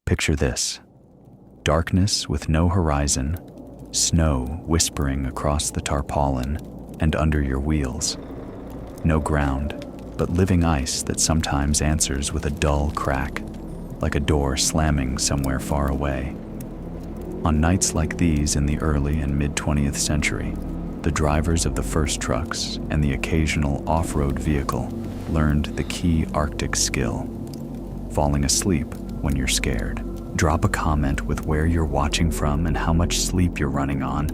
Picture this: darkness with no horizon, snow whispering across the tarpaulin and under your wheels. No ground, but living ice that sometimes answers with a dull crack, like a door slamming somewhere far away. On nights like these in the early and mid-20th century, the drivers of the first trucks and the occasional off-road vehicle learned the key Arctic skill: falling asleep when you're scared. Drop a comment with where you're watching from and how much sleep you're running on,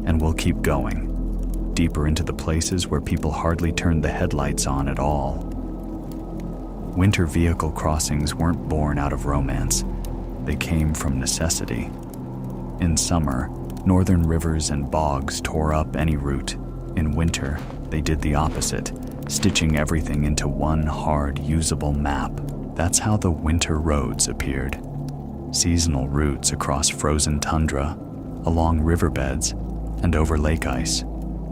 and we'll keep going, deeper into the places where people hardly turned the headlights on at all. Winter vehicle crossings weren't born out of romance. They came from necessity. In summer, northern rivers and bogs tore up any route. In winter, they did the opposite, stitching everything into one hard, usable map. That's how the winter roads appeared. Seasonal routes across frozen tundra, along riverbeds, and over lake ice,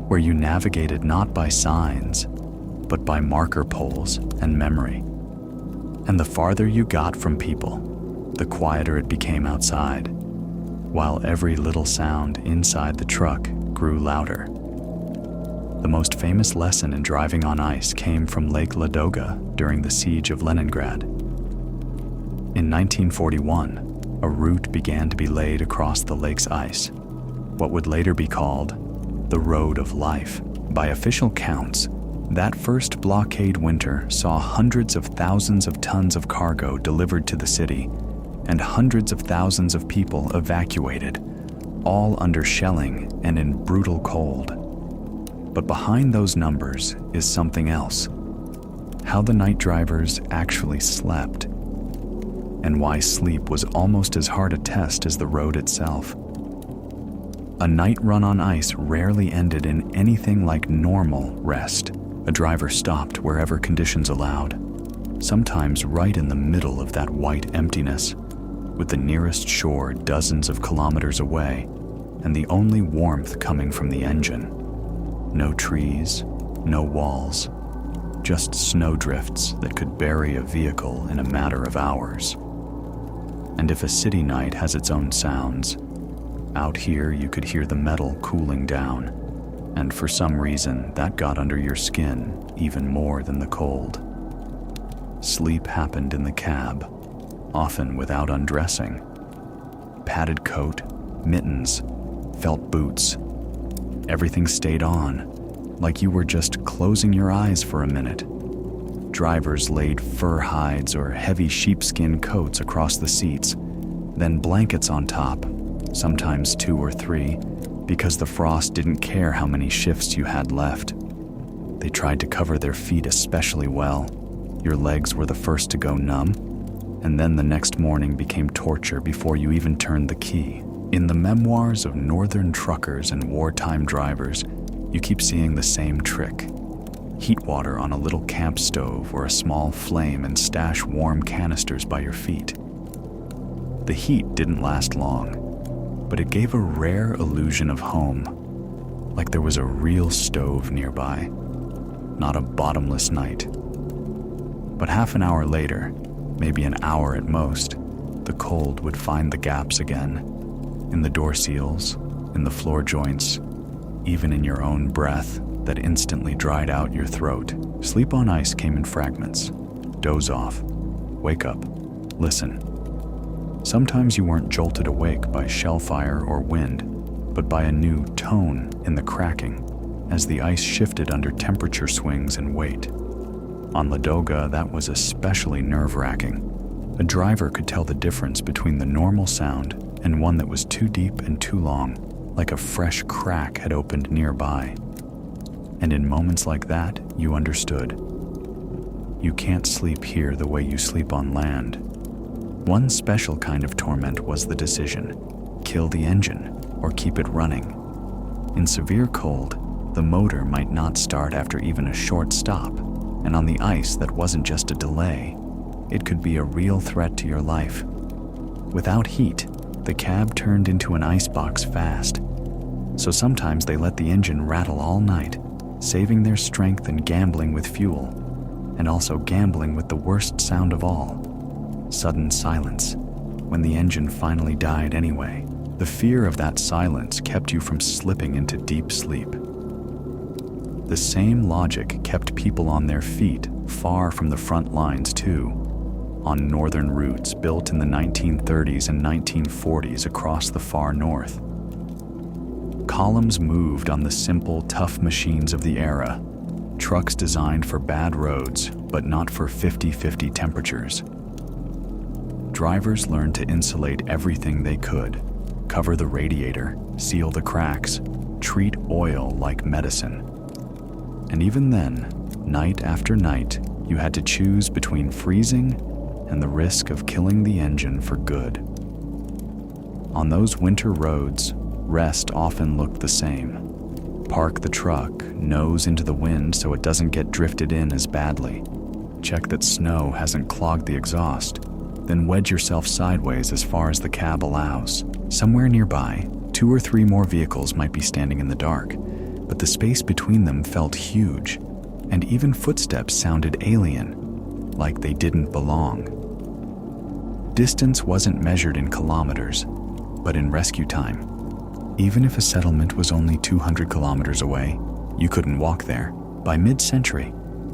where you navigated not by signs, but by marker poles and memory. And the farther you got from people, the quieter it became outside, while every little sound inside the truck grew louder. The most famous lesson in driving on ice came from Lake Ladoga during the siege of Leningrad. In 1941, a route began to be laid across the lake's ice, what would later be called the Road of Life. By official counts, that first blockade winter saw hundreds of thousands of tons of cargo delivered to the city and hundreds of thousands of people evacuated, all under shelling and in brutal cold. But behind those numbers is something else: how the night drivers actually slept, and why sleep was almost as hard a test as the road itself. A night run on ice rarely ended in anything like normal rest. A driver stopped wherever conditions allowed, sometimes right in the middle of that white emptiness, with the nearest shore dozens of kilometers away, and the only warmth coming from the engine. No trees, no walls, just snowdrifts that could bury a vehicle in a matter of hours. And if a city night has its own sounds, out here you could hear the metal cooling down, and for some reason that got under your skin even more than the cold. Sleep happened in the cab, often without undressing. Padded coat, mittens, felt boots. Everything stayed on, like you were just closing your eyes for a minute. Drivers laid fur hides or heavy sheepskin coats across the seats, then blankets on top, sometimes 2 or 3, because the frost didn't care how many shifts you had left. They tried to cover their feet especially well. Your legs were the first to go numb, and then the next morning became torture before you even turned the key. In the memoirs of northern truckers and wartime drivers, you keep seeing the same trick. Heat water on a little camp stove or a small flame and stash warm canisters by your feet. The heat didn't last long, but it gave a rare illusion of home, like there was a real stove nearby, not a bottomless night. But half an hour later, maybe an hour at most, the cold would find the gaps again, in the door seals, in the floor joints, even in your own breath that instantly dried out your throat. Sleep on ice came in fragments. Doze off, wake up, listen. Sometimes you weren't jolted awake by shellfire or wind, but by a new tone in the cracking as the ice shifted under temperature swings and weight. On Ladoga, that was especially nerve-wracking. A driver could tell the difference between the normal sound and one that was too deep and too long, like a fresh crack had opened nearby. And in moments like that, you understood. You can't sleep here the way you sleep on land. One special kind of torment was the decision: kill the engine or keep it running. In severe cold, the motor might not start after even a short stop, and on the ice that wasn't just a delay, it could be a real threat to your life. Without heat, the cab turned into an icebox fast, so sometimes they let the engine rattle all night, saving their strength and gambling with fuel, and also gambling with the worst sound of all: sudden silence. when the engine finally died anyway. The fear of that silence kept you from slipping into deep sleep. The same logic kept people on their feet far from the front lines too, on northern routes built in the 1930s and 1940s across the far north. Columns moved on the simple, tough machines of the era, trucks designed for bad roads, but not for 50-50 temperatures. Drivers learned to insulate everything they could, cover the radiator, seal the cracks, treat oil like medicine. And even then, night after night, you had to choose between freezing and the risk of killing the engine for good. On those winter roads, rest often looked the same. Park the truck, nose into the wind so it doesn't get drifted in as badly. Check that snow hasn't clogged the exhaust. Then wedge yourself sideways as far as the cab allows. Somewhere nearby, 2 or 3 more vehicles might be standing in the dark, but the space between them felt huge, and even footsteps sounded alien, like they didn't belong. Distance wasn't measured in kilometers, but in rescue time. Even if a settlement was only 200 kilometers away, you couldn't walk there. By mid-century,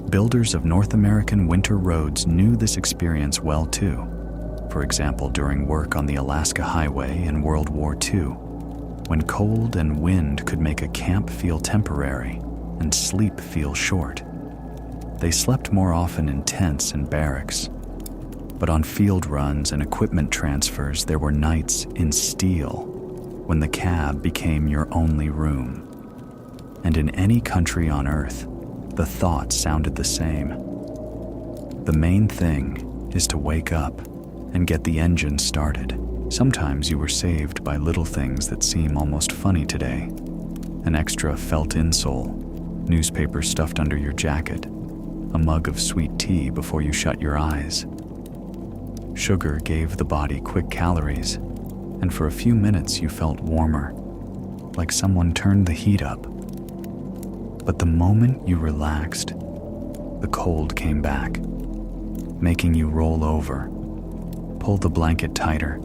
builders of North American winter roads knew this experience well too. For example, during work on the Alaska Highway in World War II, when cold and wind could make a camp feel temporary and sleep feel short. They slept more often in tents and barracks. But on field runs and equipment transfers, there were nights in steel, when the cab became your only room. And in any country on Earth, the thought sounded the same. The main thing is to wake up and get the engine started. Sometimes you were saved by little things that seem almost funny today. An extra felt insole, newspaper stuffed under your jacket, a mug of sweet tea before you shut your eyes. Sugar gave the body quick calories, and for a few minutes you felt warmer, like someone turned the heat up. But the moment you relaxed, the cold came back, making you roll over, pull the blanket tighter,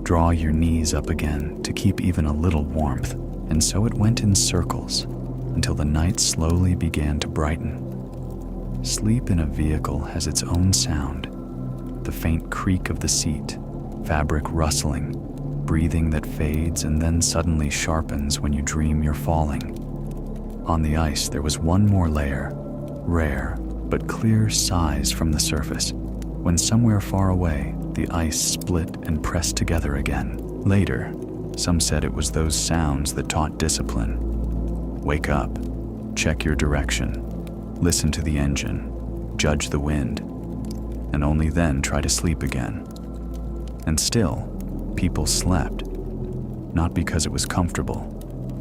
draw your knees up again to keep even a little warmth, and so it went in circles until the night slowly began to brighten. Sleep in a vehicle has its own sound, the faint creak of the seat, fabric rustling, breathing that fades and then suddenly sharpens when you dream you're falling. On the ice, there was one more layer, rare but clear sighs from the surface, when somewhere far away, the ice split and pressed together again. Later, some said it was those sounds that taught discipline. Wake up, check your direction, listen to the engine, judge the wind, and only then try to sleep again. And still, people slept, not because it was comfortable,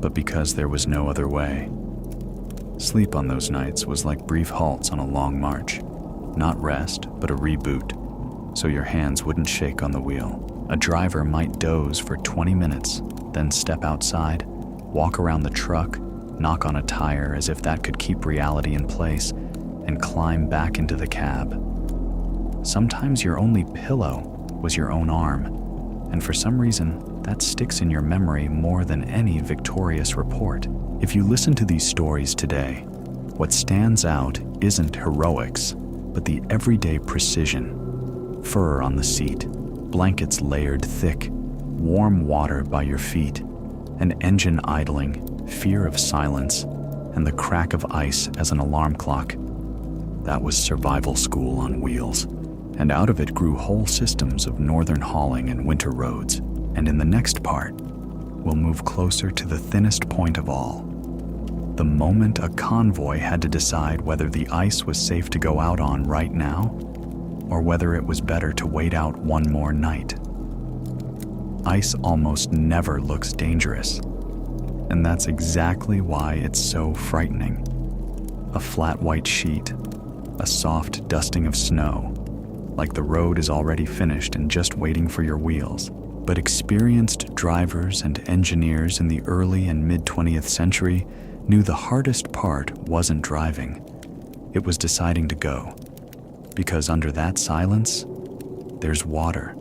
but because there was no other way. Sleep on those nights was like brief halts on a long march, not rest, but a reboot, so your hands wouldn't shake on the wheel. A driver might doze for 20 minutes, then step outside, walk around the truck, knock on a tire as if that could keep reality in place, and climb back into the cab. Sometimes your only pillow was your own arm, and for some reason, that sticks in your memory more than any victorious report. If you listen to these stories today, what stands out isn't heroics, but the everyday precision. Fur on the seat, blankets layered thick, warm water by your feet, an engine idling, fear of silence, and the crack of ice as an alarm clock. That was survival school on wheels, and out of it grew whole systems of northern hauling and winter roads. And in the next part, we'll move closer to the thinnest point of all, the moment a convoy had to decide whether the ice was safe to go out on right now, or whether it was better to wait out one more night. Ice almost never looks dangerous, and that's exactly why it's so frightening. A flat white sheet, a soft dusting of snow, like the road is already finished and just waiting for your wheels. But experienced drivers and engineers in the early and mid-20th century knew the hardest part wasn't driving. It was deciding to go. Because under that silence, there's water.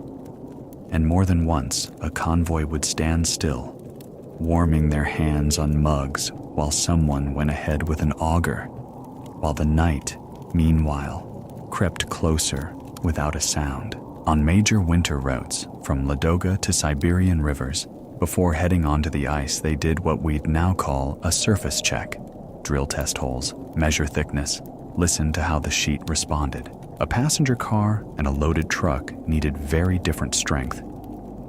And more than once, a convoy would stand still, warming their hands on mugs while someone went ahead with an auger, while the night, meanwhile, crept closer without a sound. On major winter routes, from Ladoga to Siberian rivers, before heading onto the ice, they did what we'd now call a surface check. Drill test holes, measure thickness, listen to how the sheet responded. A passenger car and a loaded truck needed very different strength.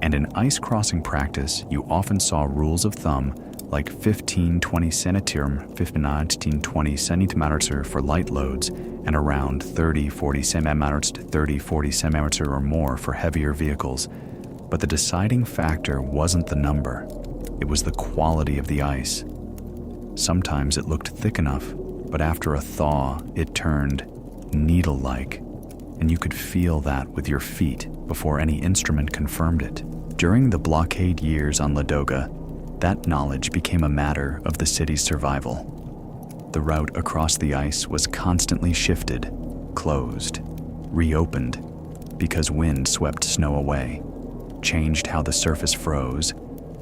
And in ice crossing practice, you often saw rules of thumb like 15-20 centimeter, 15-20 centimeter for light loads, and around 30-40 centimeters to 30-40 centimeter or more for heavier vehicles. But the deciding factor wasn't the number, it was the quality of the ice. Sometimes it looked thick enough, but after a thaw, it turned needle-like, and you could feel that with your feet before any instrument confirmed it. During the blockade years on Ladoga, that knowledge became a matter of the city's survival. The route across the ice was constantly shifted, closed, reopened, because wind swept snow away, changed how the surface froze,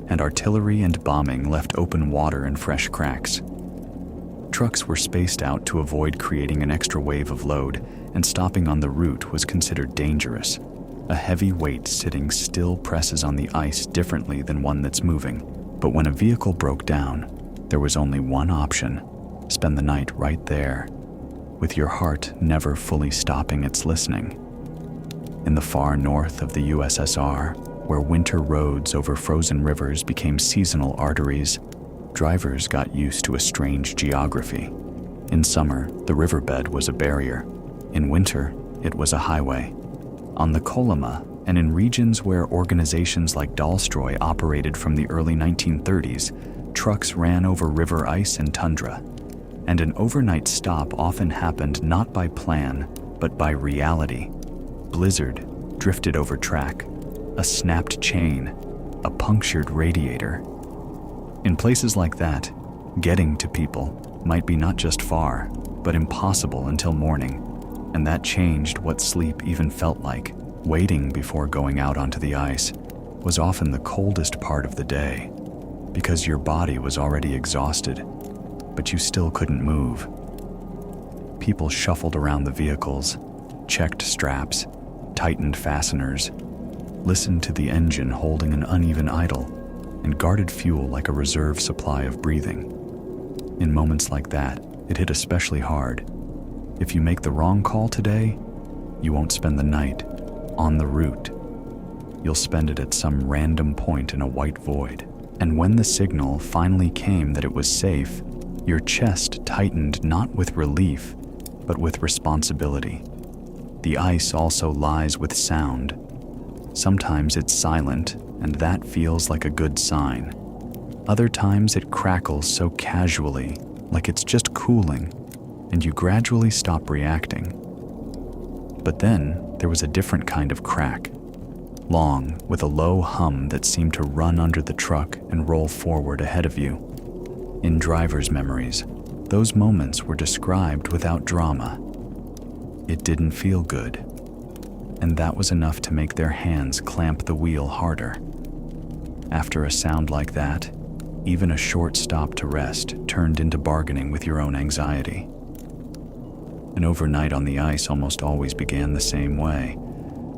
and artillery and bombing left open water and fresh cracks. Trucks were spaced out to avoid creating an extra wave of load, and stopping on the route was considered dangerous. A heavy weight sitting still presses on the ice differently than one that's moving. But when a vehicle broke down, there was only one option: spend the night right there, with your heart never fully stopping its listening. In the far north of the USSR, where winter roads over frozen rivers became seasonal arteries, drivers got used to a strange geography. In summer, the riverbed was a barrier. In winter, it was a highway. On the Kolyma, and in regions where organizations like Dalstroy operated from the early 1930s, trucks ran over river ice and tundra. And an overnight stop often happened not by plan, but by reality. Blizzard drifted over track, a snapped chain, a punctured radiator. In places like that, getting to people might be not just far, but impossible until morning, and that changed what sleep even felt like. Waiting before going out onto the ice was often the coldest part of the day, because your body was already exhausted, but you still couldn't move. People shuffled around the vehicles, checked straps, tightened fasteners, listened to the engine holding an uneven idle, and guarded fuel like a reserve supply of breathing. In moments like that, it hit especially hard. If you make the wrong call today, you won't spend the night on the route. You'll spend it at some random point in a white void. And when the signal finally came that it was safe, your chest tightened not with relief, but with responsibility. The ice also lies with sound. Sometimes it's silent, and that feels like a good sign. Other times it crackles so casually, like it's just cooling, and you gradually stop reacting. But then there was a different kind of crack, long, with a low hum that seemed to run under the truck and roll forward ahead of you. In driver's memories, those moments were described without drama. It didn't feel good, and that was enough to make their hands clamp the wheel harder. After a sound like that, even a short stop to rest turned into bargaining with your own anxiety. An overnight on the ice almost always began the same way,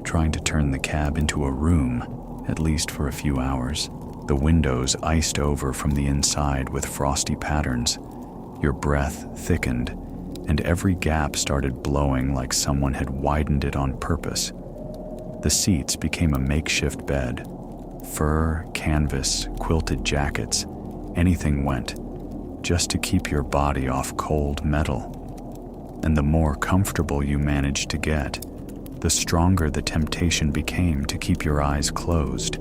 trying to turn the cab into a room, at least for a few hours. The windows iced over from the inside with frosty patterns. Your breath thickened, and every gap started blowing like someone had widened it on purpose. The seats became a makeshift bed. Fur, canvas, quilted jackets, anything went, just to keep your body off cold metal. And the more comfortable you managed to get, the stronger the temptation became to keep your eyes closed.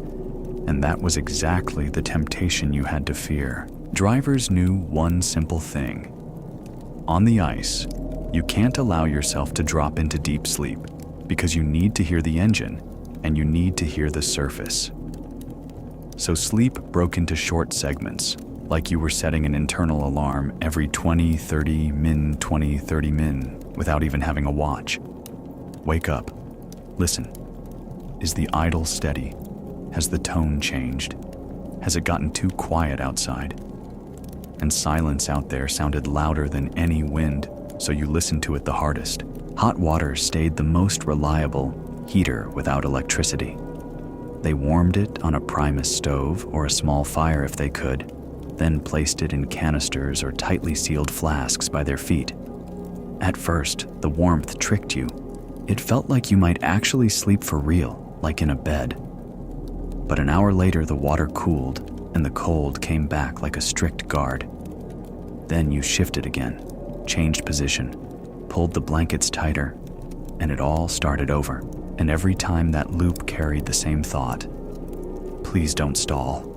And that was exactly the temptation you had to fear. Drivers knew one simple thing. On the ice, you can't allow yourself to drop into deep sleep, because you need to hear the engine, and you need to hear the surface. So sleep broke into short segments, like you were setting an internal alarm every 20-30 min, without even having a watch. Wake up. Listen. Is the idle steady? Has the tone changed? Has it gotten too quiet outside? And silence out there sounded louder than any wind, so you listened to it the hardest. Hot water stayed the most reliable heater without electricity. They warmed it on a primus stove or a small fire if they could, then placed it in canisters or tightly sealed flasks by their feet. At first, the warmth tricked you. It felt like you might actually sleep for real, like in a bed. But an hour later, the water cooled, and the cold came back like a strict guard. Then you shifted again, changed position, pulled the blankets tighter, and it all started over. And every time that loop carried the same thought: please don't stall.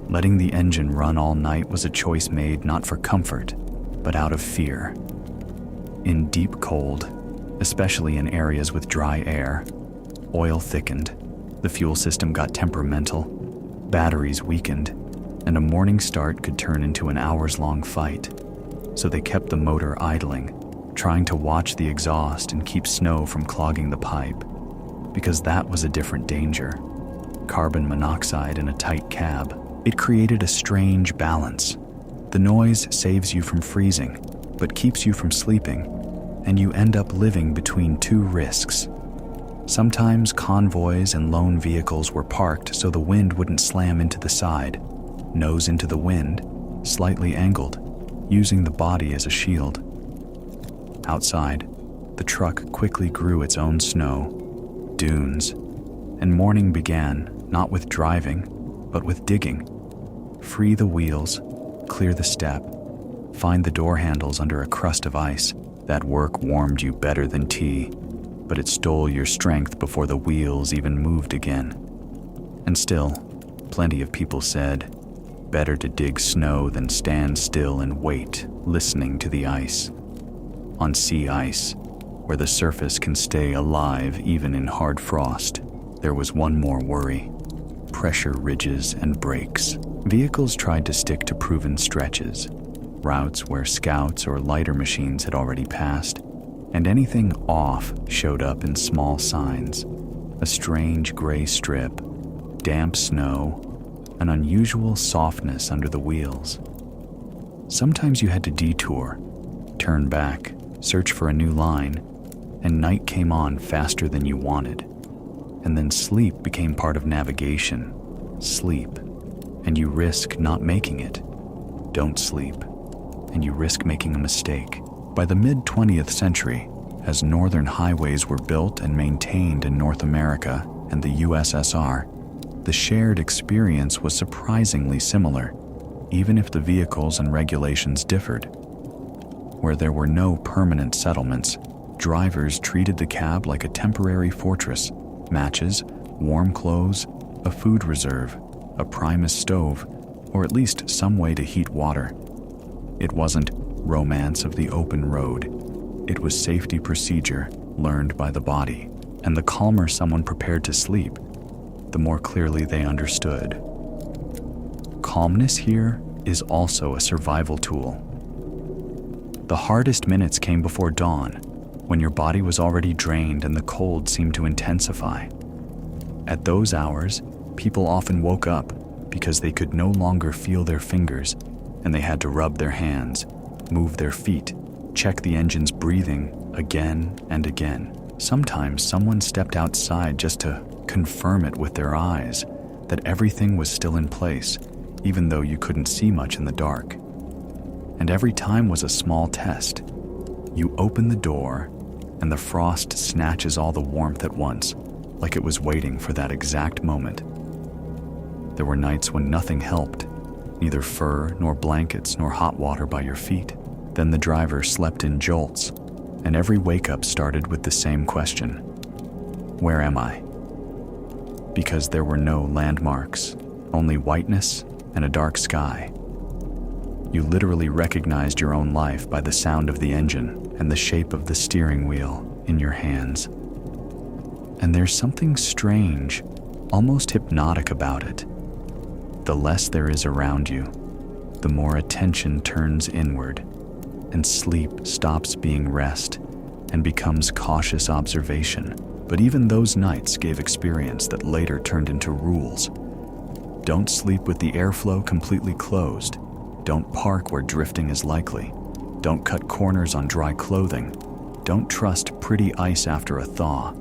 Letting the engine run all night was a choice made not for comfort, but out of fear. In deep cold, especially in areas with dry air, oil thickened, the fuel system got temperamental, batteries weakened, and a morning start could turn into an hours-long fight. So they kept the motor idling, trying to watch the exhaust and keep snow from clogging the pipe, because that was a different danger. Carbon monoxide in a tight cab. It created a strange balance. The noise saves you from freezing, but keeps you from sleeping, and you end up living between two risks. Sometimes convoys and lone vehicles were parked so the wind wouldn't slam into the side, nose into the wind, slightly angled, using the body as a shield. Outside, the truck quickly grew its own snow, dunes, and morning began not with driving, but with digging. Free the wheels, clear the step, find the door handles under a crust of ice. That work warmed you better than tea, but it stole your strength before the wheels even moved again. And still, plenty of people said, better to dig snow than stand still and wait, listening to the ice. On sea ice, where the surface can stay alive even in hard frost, there was one more worry: pressure ridges and breaks. Vehicles tried to stick to proven stretches, routes where scouts or lighter machines had already passed, and anything off showed up in small signs: a strange gray strip, damp snow, an unusual softness under the wheels. Sometimes you had to detour, turn back, search for a new line, and night came on faster than you wanted. And then sleep became part of navigation. Sleep, and you risk not making it. Don't sleep, and you risk making a mistake. By the mid-20th century, as northern highways were built and maintained in North America and the USSR, the shared experience was surprisingly similar, even if the vehicles and regulations differed. Where there were no permanent settlements, drivers treated the cab like a temporary fortress: matches, warm clothes, a food reserve, a primus stove, or at least some way to heat water. It wasn't romance of the open road. It was safety procedure learned by the body, and the calmer someone prepared to sleep, the more clearly they understood. Calmness here is also a survival tool. The hardest minutes came before dawn, when your body was already drained and the cold seemed to intensify. At those hours, people often woke up because they could no longer feel their fingers, and they had to rub their hands, move their feet, check the engine's breathing again and again. Sometimes someone stepped outside just to confirm it with their eyes, that everything was still in place, even though you couldn't see much in the dark. And every time was a small test. You open the door, and the frost snatches all the warmth at once, like it was waiting for that exact moment. There were nights when nothing helped, neither fur nor blankets nor hot water by your feet. Then the driver slept in jolts, and every wake-up started with the same question: where am I? Because there were no landmarks, only whiteness and a dark sky. You literally recognized your own life by the sound of the engine and the shape of the steering wheel in your hands. And there's something strange, almost hypnotic about it. The less there is around you, the more attention turns inward, and sleep stops being rest and becomes cautious observation. But even those nights gave experience that later turned into rules. Don't sleep with the airflow completely closed. Don't park where drifting is likely. Don't cut corners on dry clothing. Don't trust pretty ice after a thaw.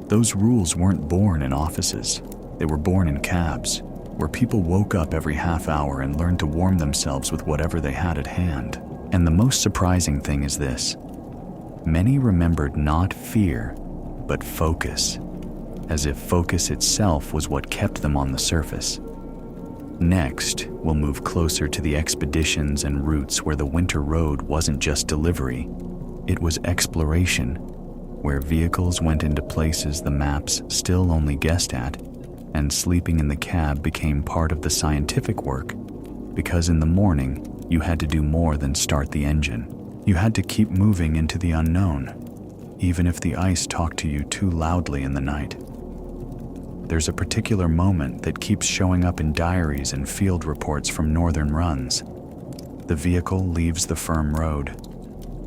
Those rules weren't born in offices. They were born in cabs, where people woke up every half hour and learned to warm themselves with whatever they had at hand. And the most surprising thing is this: many remembered not fear, but focus, as if focus itself was what kept them on the surface. Next, we'll move closer to the expeditions and routes where the winter road wasn't just delivery, it was exploration, where vehicles went into places the maps still only guessed at, and sleeping in the cab became part of the scientific work, because in the morning, you had to do more than start the engine. You had to keep moving into the unknown, even if the ice talked to you too loudly in the night. There's a particular moment that keeps showing up in diaries and field reports from northern runs. The vehicle leaves the firm road.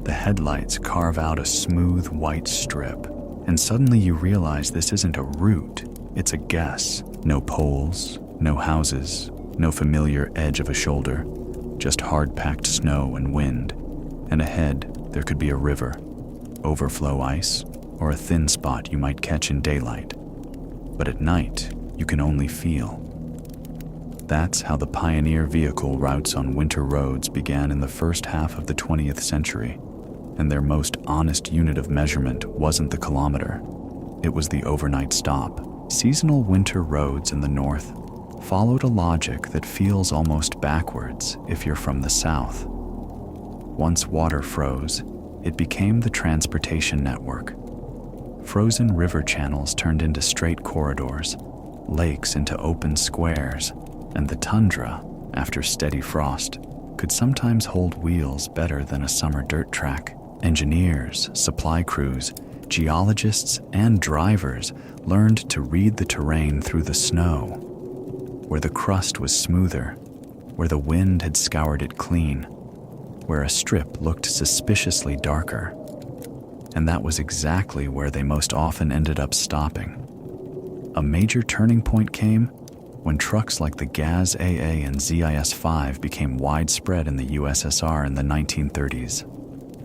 The headlights carve out a smooth white strip, and suddenly you realize this isn't a route, it's a guess. No poles, no houses, no familiar edge of a shoulder, just hard-packed snow and wind. And ahead, there could be a river, overflow ice, or a thin spot you might catch in daylight. But at night, you can only feel. That's how the pioneer vehicle routes on winter roads began in the first half of the 20th century, and their most honest unit of measurement wasn't the kilometer, it was the overnight stop. Seasonal winter roads in the north followed a logic that feels almost backwards if you're from the south. Once water froze, it became the transportation network. Frozen river channels turned into straight corridors, lakes into open squares, and the tundra, after steady frost, could sometimes hold wheels better than a summer dirt track. Engineers, supply crews, geologists, and drivers learned to read the terrain through the snow, where the crust was smoother, where the wind had scoured it clean, where a strip looked suspiciously darker. And that was exactly where they most often ended up stopping. A major turning point came when trucks like the GAZ AA and ZIS-5 became widespread in the USSR in the 1930s.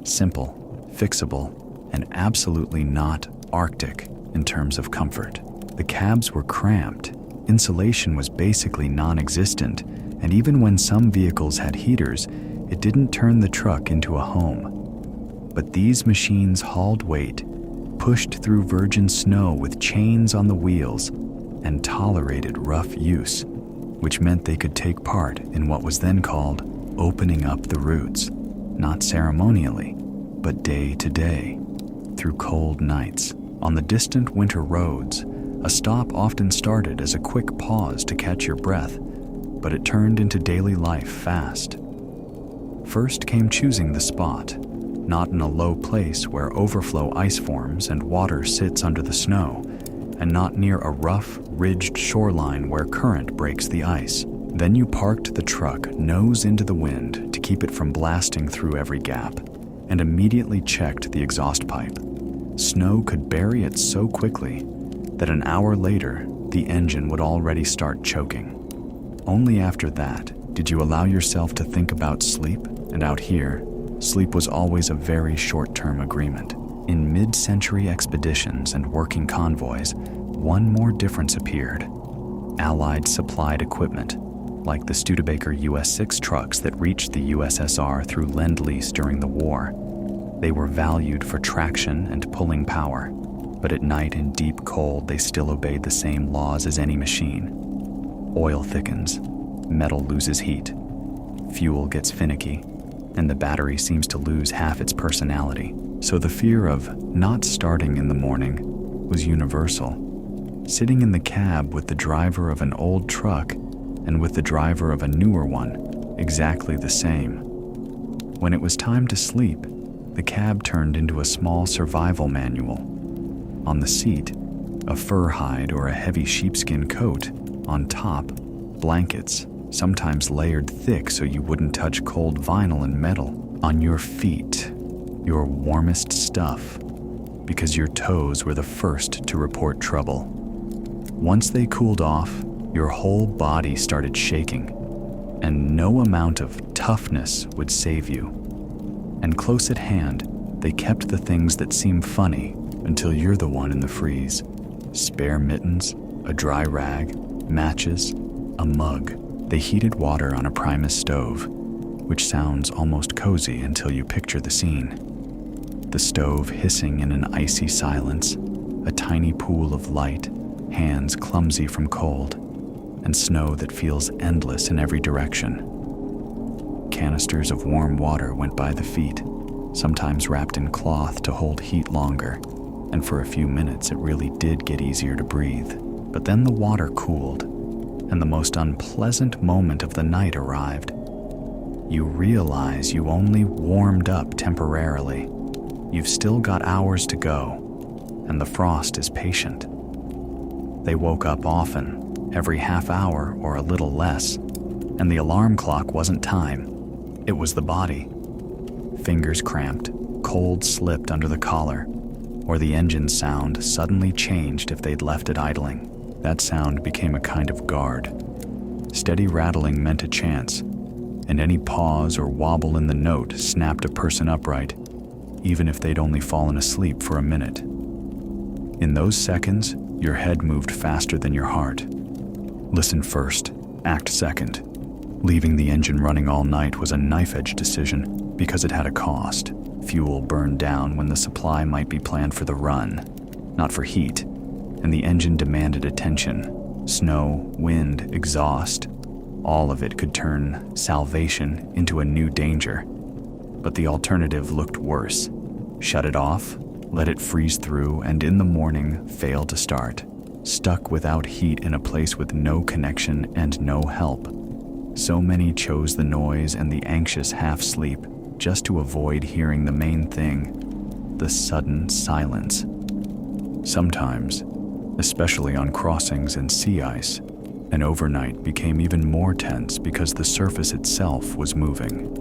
Simple, fixable, and absolutely not Arctic in terms of comfort. The cabs were cramped, insulation was basically non-existent, and even when some vehicles had heaters, it didn't turn the truck into a home. But these machines hauled weight, pushed through virgin snow with chains on the wheels, and tolerated rough use, which meant they could take part in what was then called opening up the routes, not ceremonially, but day to day, through cold nights. On the distant winter roads, a stop often started as a quick pause to catch your breath, but it turned into daily life fast. First came choosing the spot, not in a low place where overflow ice forms and water sits under the snow, and not near a rough, ridged shoreline where current breaks the ice. Then you parked the truck nose into the wind to keep it from blasting through every gap, and immediately checked the exhaust pipe. Snow could bury it so quickly that an hour later, the engine would already start choking. Only after that did you allow yourself to think about sleep, and out here, sleep was always a very short-term agreement. In mid-century expeditions and working convoys, one more difference appeared. Allied supplied equipment, like the Studebaker US-6 trucks that reached the USSR through Lend-Lease during the war. They were valued for traction and pulling power, but at night in deep cold they still obeyed the same laws as any machine. Oil thickens, metal loses heat, fuel gets finicky, and the battery seems to lose half its personality. So the fear of not starting in the morning was universal. Sitting in the cab with the driver of an old truck and with the driver of a newer one, exactly the same. When it was time to sleep, the cab turned into a small survival manual. On the seat, a fur hide or a heavy sheepskin coat. On top, blankets, sometimes layered thick so you wouldn't touch cold vinyl and metal. On your feet, your warmest stuff, because your toes were the first to report trouble. Once they cooled off, your whole body started shaking, and no amount of toughness would save you. And close at hand, they kept the things that seem funny until you're the one in the freeze. Spare mittens, a dry rag, matches, a mug. They heated water on a primus stove, which sounds almost cozy until you picture the scene. The stove hissing in an icy silence, a tiny pool of light, hands clumsy from cold, and snow that feels endless in every direction. Canisters of warm water went by the feet, sometimes wrapped in cloth to hold heat longer, and for a few minutes it really did get easier to breathe. But then the water cooled, and the most unpleasant moment of the night arrived. You realize you only warmed up temporarily. You've still got hours to go, and the frost is patient. They woke up often, every half hour or a little less, and the alarm clock wasn't time, it was the body. Fingers cramped, cold slipped under the collar, or the engine sound suddenly changed if they'd left it idling. That sound became a kind of guard. Steady rattling meant a chance, and any pause or wobble in the note snapped a person upright, even if they'd only fallen asleep for a minute. In those seconds, your head moved faster than your heart. Listen first, act second. Leaving the engine running all night was a knife-edge decision because it had a cost. Fuel burned down when the supply might be planned for the run, not for heat, and the engine demanded attention. Snow, wind, exhaust, all of it could turn salvation into a new danger. But the alternative looked worse. Shut it off, let it freeze through, and in the morning fail to start. Stuck without heat in a place with no connection and no help. So many chose the noise and the anxious half-sleep just to avoid hearing the main thing, the sudden silence. Sometimes, especially on crossings in sea ice, an overnight became even more tense because the surface itself was moving.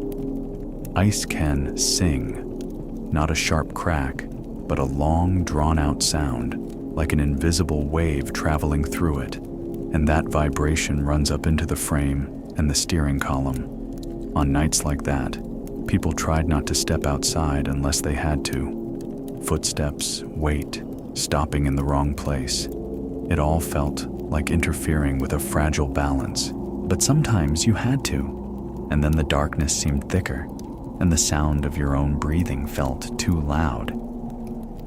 Ice can sing, not a sharp crack, but a long, drawn-out sound, like an invisible wave traveling through it, and that vibration runs up into the frame and the steering column. On nights like that, people tried not to step outside unless they had to. Footsteps, weight, stopping in the wrong place. It all felt like interfering with a fragile balance, but sometimes you had to, and then the darkness seemed thicker, and the sound of your own breathing felt too loud.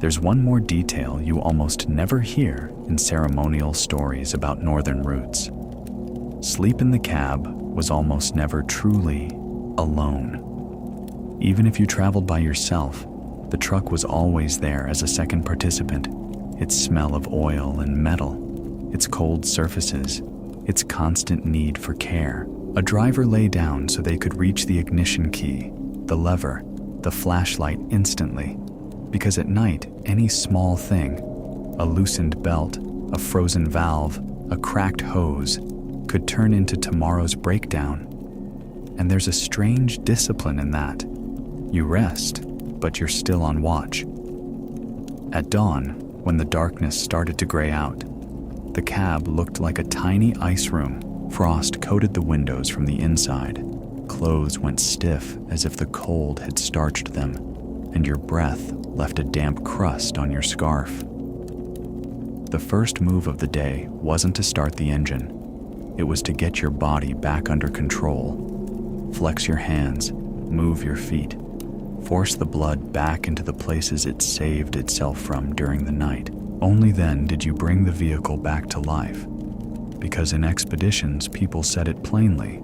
There's one more detail you almost never hear in ceremonial stories about northern routes. Sleep in the cab was almost never truly alone. Even if you traveled by yourself, the truck was always there as a second participant. Its smell of oil and metal, its cold surfaces, its constant need for care. A driver lay down so they could reach the ignition key, the lever, the flashlight instantly, because at night, any small thing, a loosened belt, a frozen valve, a cracked hose, could turn into tomorrow's breakdown. And there's a strange discipline in that. You rest, but you're still on watch. At dawn, when the darkness started to gray out, the cab looked like a tiny ice room. Frost coated the windows from the inside. Clothes went stiff as if the cold had starched them, and your breath left a damp crust on your scarf. The first move of the day wasn't to start the engine. It was to get your body back under control. Flex your hands, move your feet, force the blood back into the places it saved itself from during the night. Only then did you bring the vehicle back to life. Because in expeditions, people said it plainly.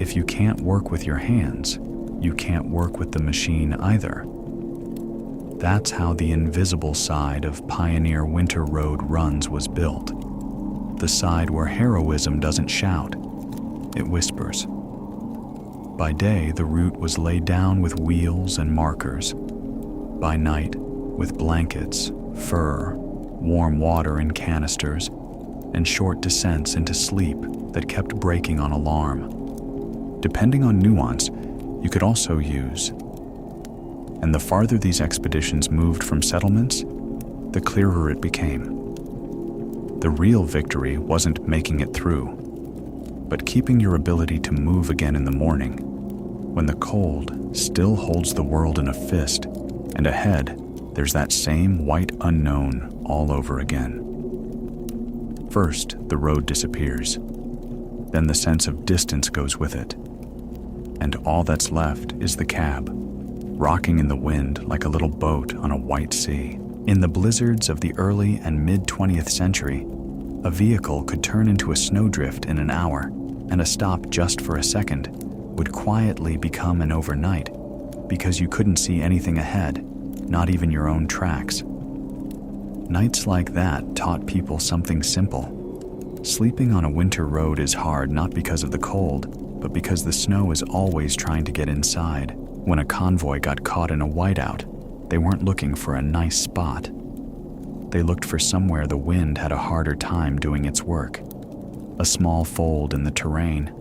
If you can't work with your hands, you can't work with the machine either. That's how the invisible side of Pioneer Winter Road runs was built. The side where heroism doesn't shout, it whispers. By day, the route was laid down with wheels and markers. By night, with blankets, fur, warm water in canisters, and short descents into sleep that kept breaking on alarm. Depending on nuance, you could also use And the farther these expeditions moved from settlements, the clearer it became. The real victory wasn't making it through, but keeping your ability to move again in the morning, when the cold still holds the world in a fist, and ahead there's that same white unknown all over again. First, the road disappears. Then the sense of distance goes with it. And all that's left is the cab, rocking in the wind like a little boat on a white sea. In the blizzards of the early and mid-20th century, a vehicle could turn into a snowdrift in an hour, and a stop just for a second would quietly become an overnight because you couldn't see anything ahead, not even your own tracks. Nights like that taught people something simple. Sleeping on a winter road is hard not because of the cold, but because the snow is always trying to get inside. When a convoy got caught in a whiteout, they weren't looking for a nice spot. They looked for somewhere the wind had a harder time doing its work. A small fold in the terrain,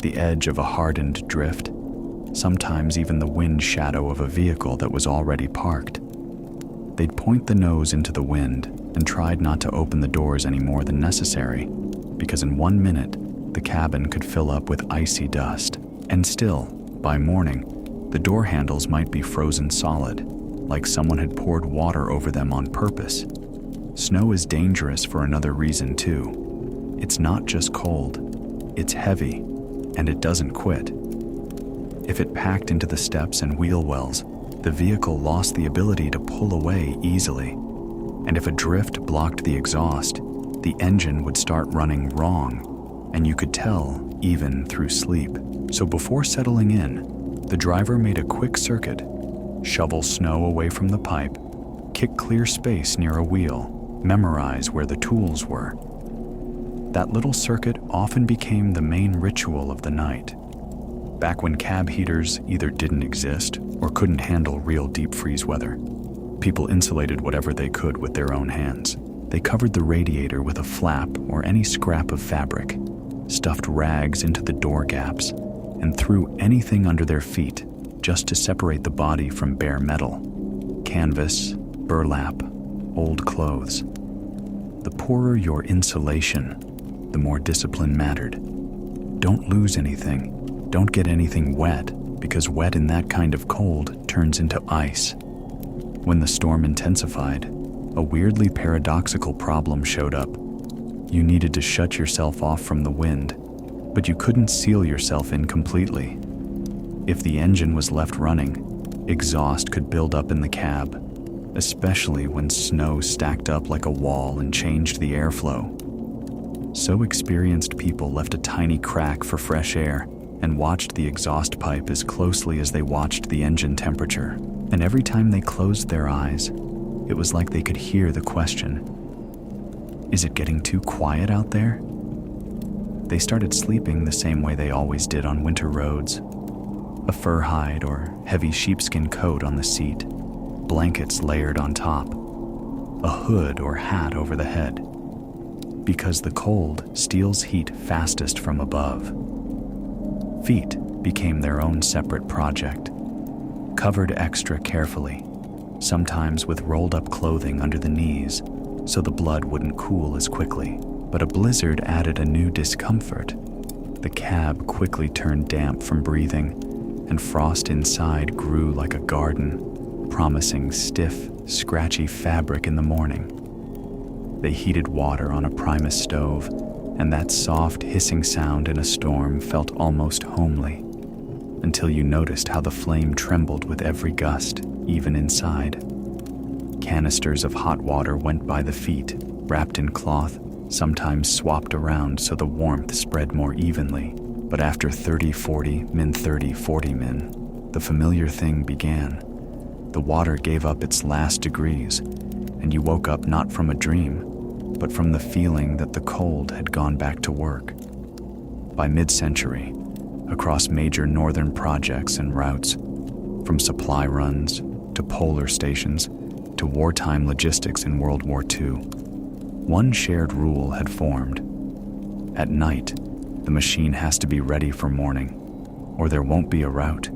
the edge of a hardened drift, sometimes even the wind shadow of a vehicle that was already parked. They'd point the nose into the wind and tried not to open the doors any more than necessary, because in 1 minute, the cabin could fill up with icy dust. And still, by morning, the door handles might be frozen solid, like someone had poured water over them on purpose. Snow is dangerous for another reason too. It's not just cold, it's heavy, and it doesn't quit. If it packed into the steps and wheel wells, the vehicle lost the ability to pull away easily. And if a drift blocked the exhaust, the engine would start running wrong, and you could tell even through sleep. So before settling in, the driver made a quick circuit, shovel snow away from the pipe, kick clear space near a wheel, memorize where the tools were. That little circuit often became the main ritual of the night. Back when cab heaters either didn't exist or couldn't handle real deep freeze weather, people insulated whatever they could with their own hands. They covered the radiator with a flap or any scrap of fabric, stuffed rags into the door gaps, and threw anything under their feet just to separate the body from bare metal, canvas, burlap, old clothes. The poorer your insulation, the more discipline mattered. Don't lose anything. Don't get anything wet, because wet in that kind of cold turns into ice. When the storm intensified, a weirdly paradoxical problem showed up. You needed to shut yourself off from the wind, but you couldn't seal yourself in completely. If the engine was left running, exhaust could build up in the cab, especially when snow stacked up like a wall and changed the airflow. So experienced people left a tiny crack for fresh air and watched the exhaust pipe as closely as they watched the engine temperature. And every time they closed their eyes, it was like they could hear the question, "Is it getting too quiet out there?" They started sleeping the same way they always did on winter roads. A fur hide or heavy sheepskin coat on the seat, blankets layered on top, a hood or hat over the head. Because the cold steals heat fastest from above. Feet became their own separate project, covered extra carefully, sometimes with rolled-up clothing under the knees so the blood wouldn't cool as quickly. But a blizzard added a new discomfort. The cab quickly turned damp from breathing, and frost inside grew like a garden, promising stiff, scratchy fabric in the morning. They heated water on a primus stove, and that soft hissing sound in a storm felt almost homely, until you noticed how the flame trembled with every gust, even inside. Canisters of hot water went by the feet, wrapped in cloth, sometimes swapped around so the warmth spread more evenly. But after 30-40 min, the familiar thing began. The water gave up its last degrees, and you woke up not from a dream, but from the feeling that the cold had gone back to work. By mid-century, across major northern projects and routes, from supply runs to polar stations to wartime logistics in World War II, one shared rule had formed. At night, the machine has to be ready for morning, or there won't be a route,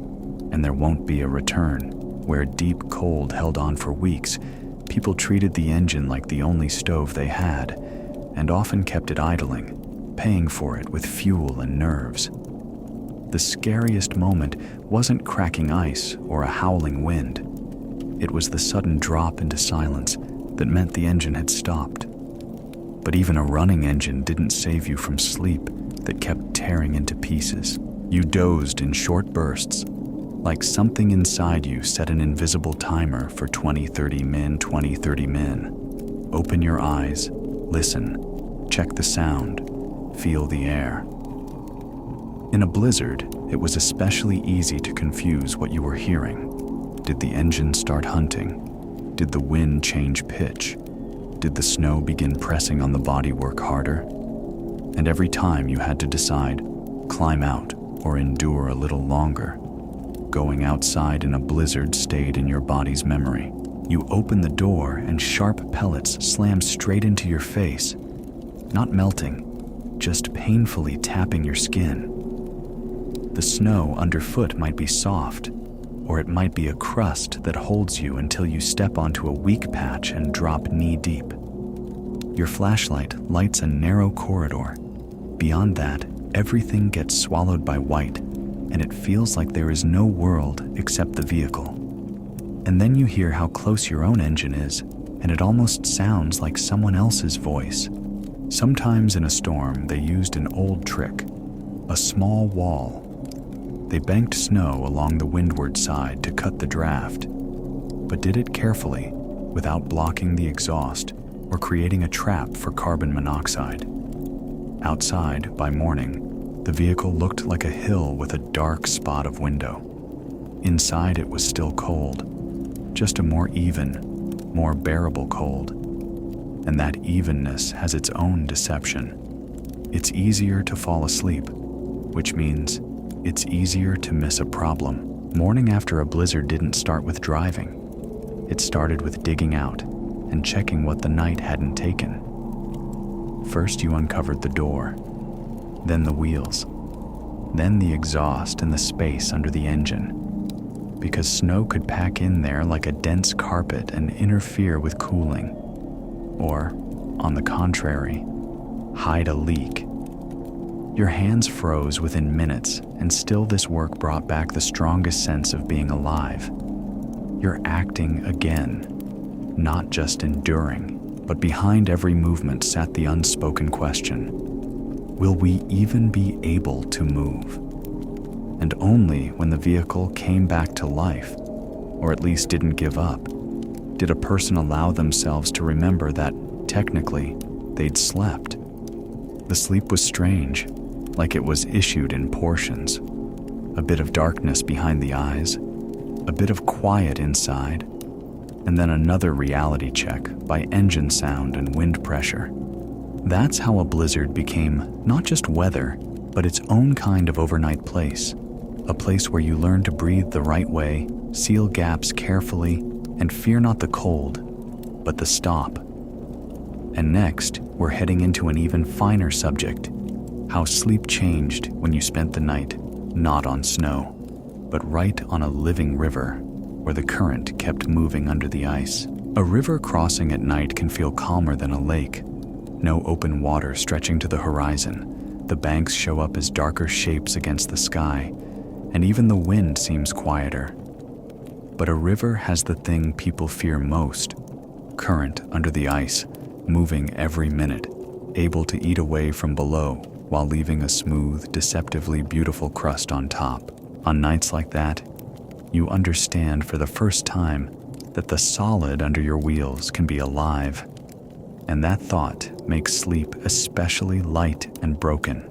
and there won't be a return. where deep cold held on for weeks, people treated the engine like the only stove they had, and often kept it idling, paying for it with fuel and nerves. The scariest moment wasn't cracking ice or a howling wind. It was the sudden drop into silence that meant the engine had stopped. But even a running engine didn't save you from sleep that kept tearing into pieces. You dozed in short bursts, like something inside you set an invisible timer for 20-30 min. Open your eyes, listen, check the sound, feel the air. In a blizzard, it was especially easy to confuse what you were hearing. Did the engine start hunting? Did the wind change pitch? Did the snow begin pressing on the bodywork harder? And every time you had to decide, climb out or endure a little longer. Going outside in a blizzard stayed in your body's memory. You opened the door and sharp pellets slammed straight into your face. Not melting, just painfully tapping your skin. The snow underfoot might be soft, or it might be a crust that holds you until you step onto a weak patch and drop knee-deep. Your flashlight lights a narrow corridor. Beyond that, everything gets swallowed by white, and it feels like there is no world except the vehicle. And then you hear how close your own engine is, and it almost sounds like someone else's voice. Sometimes in a storm, they used an old trick, a small wall. They banked snow along the windward side to cut the draft, but did it carefully, without blocking the exhaust or creating a trap for carbon monoxide. Outside, by morning, the vehicle looked like a hill with a dark spot of window. Inside, it was still cold, just a more even, more bearable cold. And that evenness has its own deception. It's easier to fall asleep, which means it's easier to miss a problem. Morning after a blizzard didn't start with driving. It started with digging out and checking what the night hadn't taken. First you uncovered the door, then the wheels, then the exhaust and the space under the engine, because snow could pack in there like a dense carpet and interfere with cooling, or, on the contrary, hide a leak. Your hands froze within minutes, and still this work brought back the strongest sense of being alive. You're acting again, not just enduring, but behind every movement sat the unspoken question: will we even be able to move? And only when the vehicle came back to life, or at least didn't give up, did a person allow themselves to remember that, technically, they'd slept. The sleep was strange, like it was issued in portions. A bit of darkness behind the eyes, a bit of quiet inside, and then another reality check by engine sound and wind pressure. That's how a blizzard became not just weather, but its own kind of overnight place. A place where you learn to breathe the right way, seal gaps carefully, and fear not the cold, but the stop. And next, we're heading into an even finer subject: how sleep changed when you spent the night, not on snow, but right on a living river, where the current kept moving under the ice. A river crossing at night can feel calmer than a lake. No open water stretching to the horizon. The banks show up as darker shapes against the sky, and even the wind seems quieter. But a river has the thing people fear most: current under the ice, moving every minute, able to eat away from below while leaving a smooth, deceptively beautiful crust on top. On nights like that, you understand for the first time that the solid under your wheels can be alive, and that thought makes sleep especially light and broken.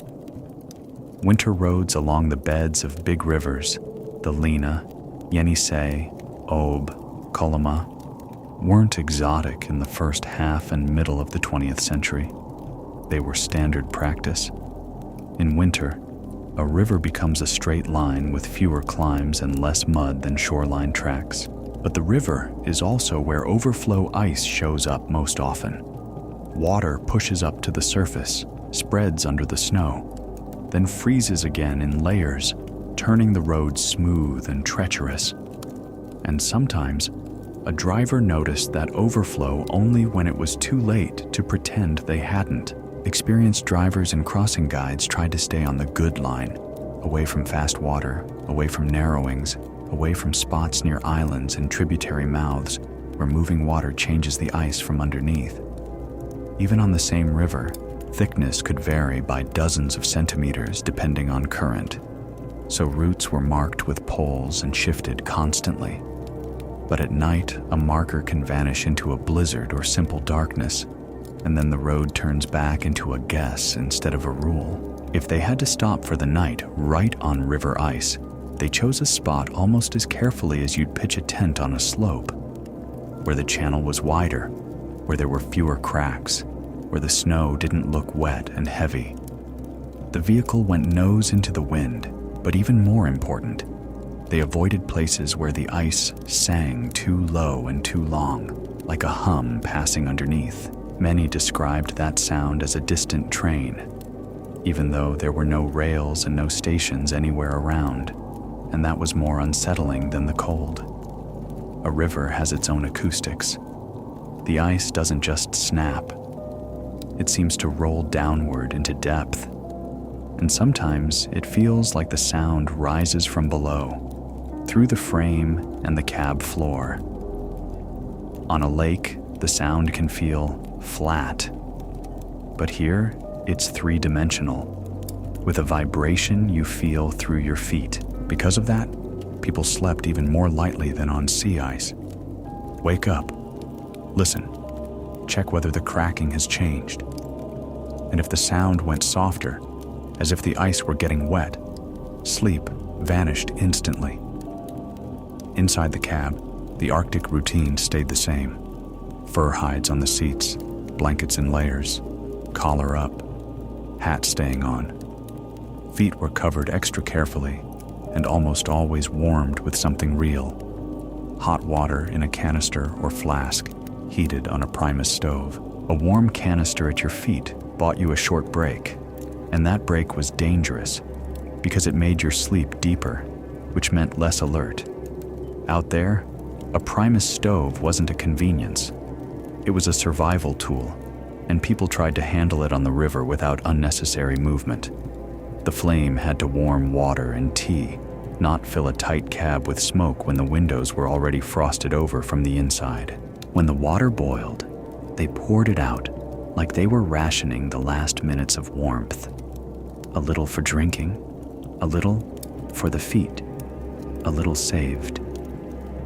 Winter roads along the beds of big rivers, the Lena, Yenisei, Ob, Kolyma, weren't exotic in the first half and middle of the 20th century. They were standard practice. In winter, a river becomes a straight line with fewer climbs and less mud than shoreline tracks. But the river is also where overflow ice shows up most often. Water pushes up to the surface, spreads under the snow, then freezes again in layers, turning the roads smooth and treacherous. and sometimes a driver noticed that overflow only when it was too late to pretend they hadn't. Experienced drivers and crossing guides tried to stay on the good line, away from fast water, away from narrowings, away from spots near islands and tributary mouths where moving water changes the ice from underneath. Even on the same river, thickness could vary by dozens of centimeters depending on current, so routes were marked with poles and shifted constantly. But at night, a marker can vanish into a blizzard or simple darkness, and then the road turns back into a guess instead of a rule. If they had to stop for the night right on river ice, they chose a spot almost as carefully as you'd pitch a tent on a slope, where the channel was wider, where there were fewer cracks, where the snow didn't look wet and heavy. The vehicle went nose into the wind, but even more important, they avoided places where the ice sang too low and too long, like a hum passing underneath. Many described that sound as a distant train, even though there were no rails and no stations anywhere around, and that was more unsettling than the cold. A river has its own acoustics. The ice doesn't just snap. It seems to roll downward into depth, and sometimes it feels like the sound rises from below, through the frame and the cab floor. On a lake, the sound can feel flat, but here it's three-dimensional, with a vibration you feel through your feet. Because of that, people slept even more lightly than on sea ice. Wake up, listen, check whether the cracking has changed. And if the sound went softer, as if the ice were getting wet, sleep vanished instantly. Inside the cab, the Arctic routine stayed the same. Fur hides on the seats, blankets in layers, collar up, hat staying on. Feet were covered extra carefully and almost always warmed with something real. Hot water in a canister or flask, heated on a primus stove. A warm canister at your feet bought you a short break, and that break was dangerous because it made your sleep deeper, which meant less alert. Out there, a primus stove wasn't a convenience. It was a survival tool, and people tried to handle it on the river without unnecessary movement. The flame had to warm water and tea, not fill a tight cab with smoke when the windows were already frosted over from the inside. When the water boiled, they poured it out like they were rationing the last minutes of warmth. A little for drinking, a little for the feet, a little saved,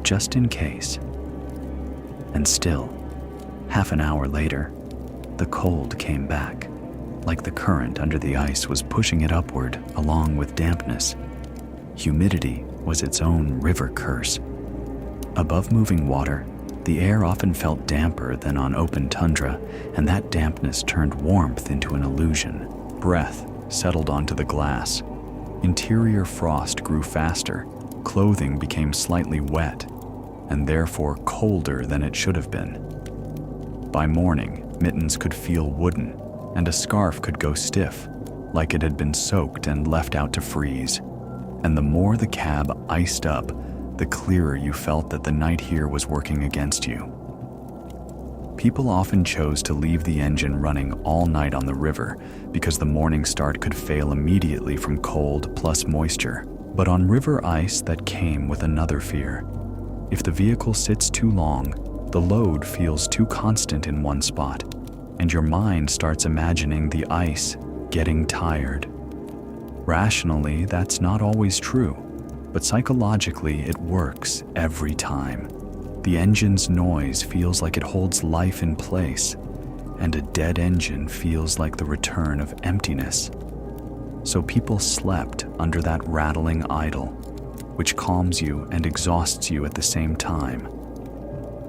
just in case. And still, half an hour later, the cold came back, like the current under the ice was pushing it upward along with dampness. Humidity was its own river curse. Above moving water, the air often felt damper than on open tundra, and that dampness turned warmth into an illusion. Breath settled onto the glass. Interior frost grew faster. Clothing became slightly wet, and therefore colder than it should have been. By morning, mittens could feel wooden, and a scarf could go stiff, like it had been soaked and left out to freeze. And the more the cab iced up, the clearer you felt that the night here was working against you. People often chose to leave the engine running all night on the river because the morning start could fail immediately from cold plus moisture. But on river ice, that came with another fear. If the vehicle sits too long, the load feels too constant in one spot, and your mind starts imagining the ice getting tired. Rationally, that's not always true, but psychologically it works every time. The engine's noise feels like it holds life in place, and a dead engine feels like the return of emptiness. So people slept under that rattling idle, which calms you and exhausts you at the same time.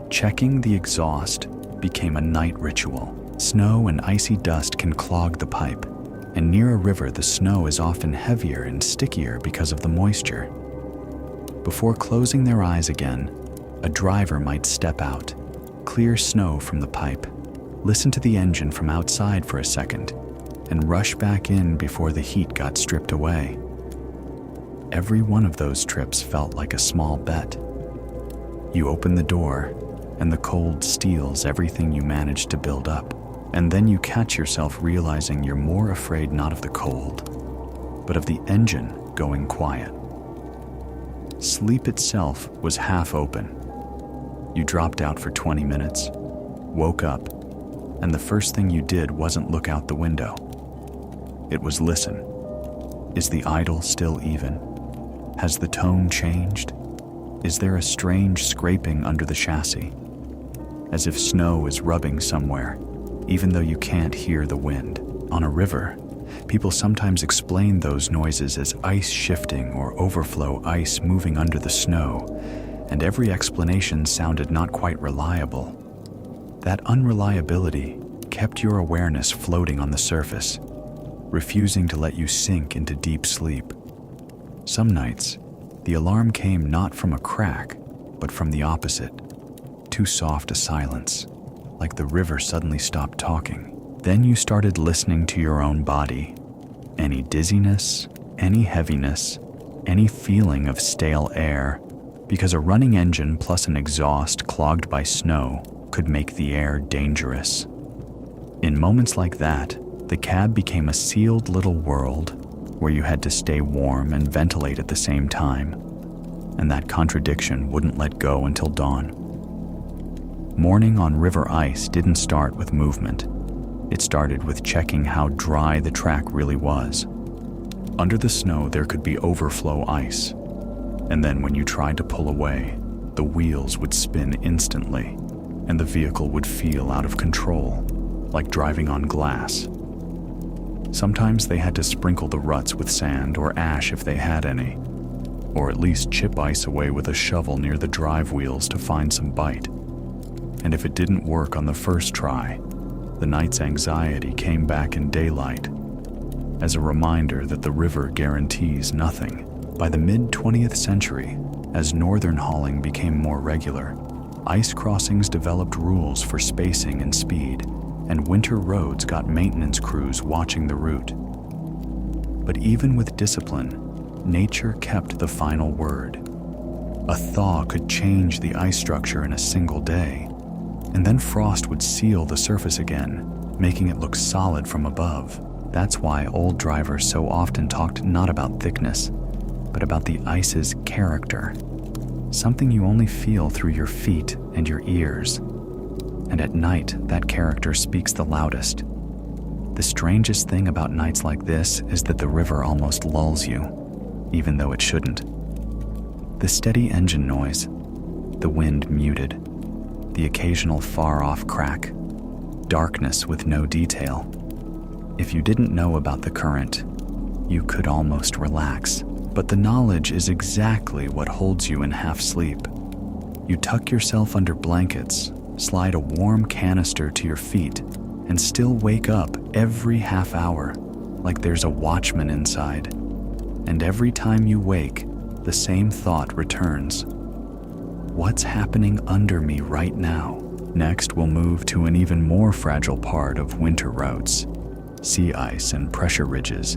Checking the exhaust became a night ritual. Snow and icy dust can clog the pipe, and near a river the snow is often heavier and stickier because of the moisture. Before closing their eyes again, a driver might step out, clear snow from the pipe, listen to the engine from outside for a second, and rush back in before the heat got stripped away. Every one of those trips felt like a small bet. You open the door, and the cold steals everything you managed to build up. And then you catch yourself realizing you're more afraid not of the cold, but of the engine going quiet. Sleep itself was half open. You dropped out for 20 minutes, woke up, and the first thing you did wasn't look out the window. It was listen. Is the idle still even? Has the tone changed? Is there a strange scraping under the chassis? As if snow is rubbing somewhere, even though you can't hear the wind. On a river, people sometimes explain those noises as ice shifting or overflow ice moving under the snow, and every explanation sounded not quite reliable. That unreliability kept your awareness floating on the surface, refusing to let you sink into deep sleep. Some nights, the alarm came not from a crack, but from the opposite, too soft a silence, like the river suddenly stopped talking. Then you started listening to your own body. Any dizziness, any heaviness, any feeling of stale air, because a running engine plus an exhaust clogged by snow could make the air dangerous. In moments like that, the cab became a sealed little world where you had to stay warm and ventilate at the same time, and that contradiction wouldn't let go until dawn. Morning on river ice didn't start with movement. It started with checking how dry the track really was. Under the snow, there could be overflow ice, and then when you tried to pull away, the wheels would spin instantly, and the vehicle would feel out of control, like driving on glass. Sometimes they had to sprinkle the ruts with sand or ash if they had any, or at least chip ice away with a shovel near the drive wheels to find some bite. And if it didn't work on the first try, the night's anxiety came back in daylight, as a reminder that the river guarantees nothing. By the mid-20th century, as northern hauling became more regular, ice crossings developed rules for spacing and speed, and winter roads got maintenance crews watching the route. But even with discipline, nature kept the final word. A thaw could change the ice structure in a single day, and then frost would seal the surface again, making it look solid from above. That's why old drivers so often talked not about thickness, but about the ice's character, something you only feel through your feet and your ears. And at night, that character speaks the loudest. The strangest thing about nights like this is that the river almost lulls you, even though it shouldn't. The steady engine noise, the wind muted, the occasional far-off crack, darkness with no detail. If you didn't know about the current, you could almost relax. But the knowledge is exactly what holds you in half sleep. You tuck yourself under blankets, slide a warm canister to your feet, and still wake up every half hour, like there's a watchman inside. And every time you wake, the same thought returns. What's happening under me right now? Next, we'll move to an even more fragile part of winter routes, sea ice and pressure ridges,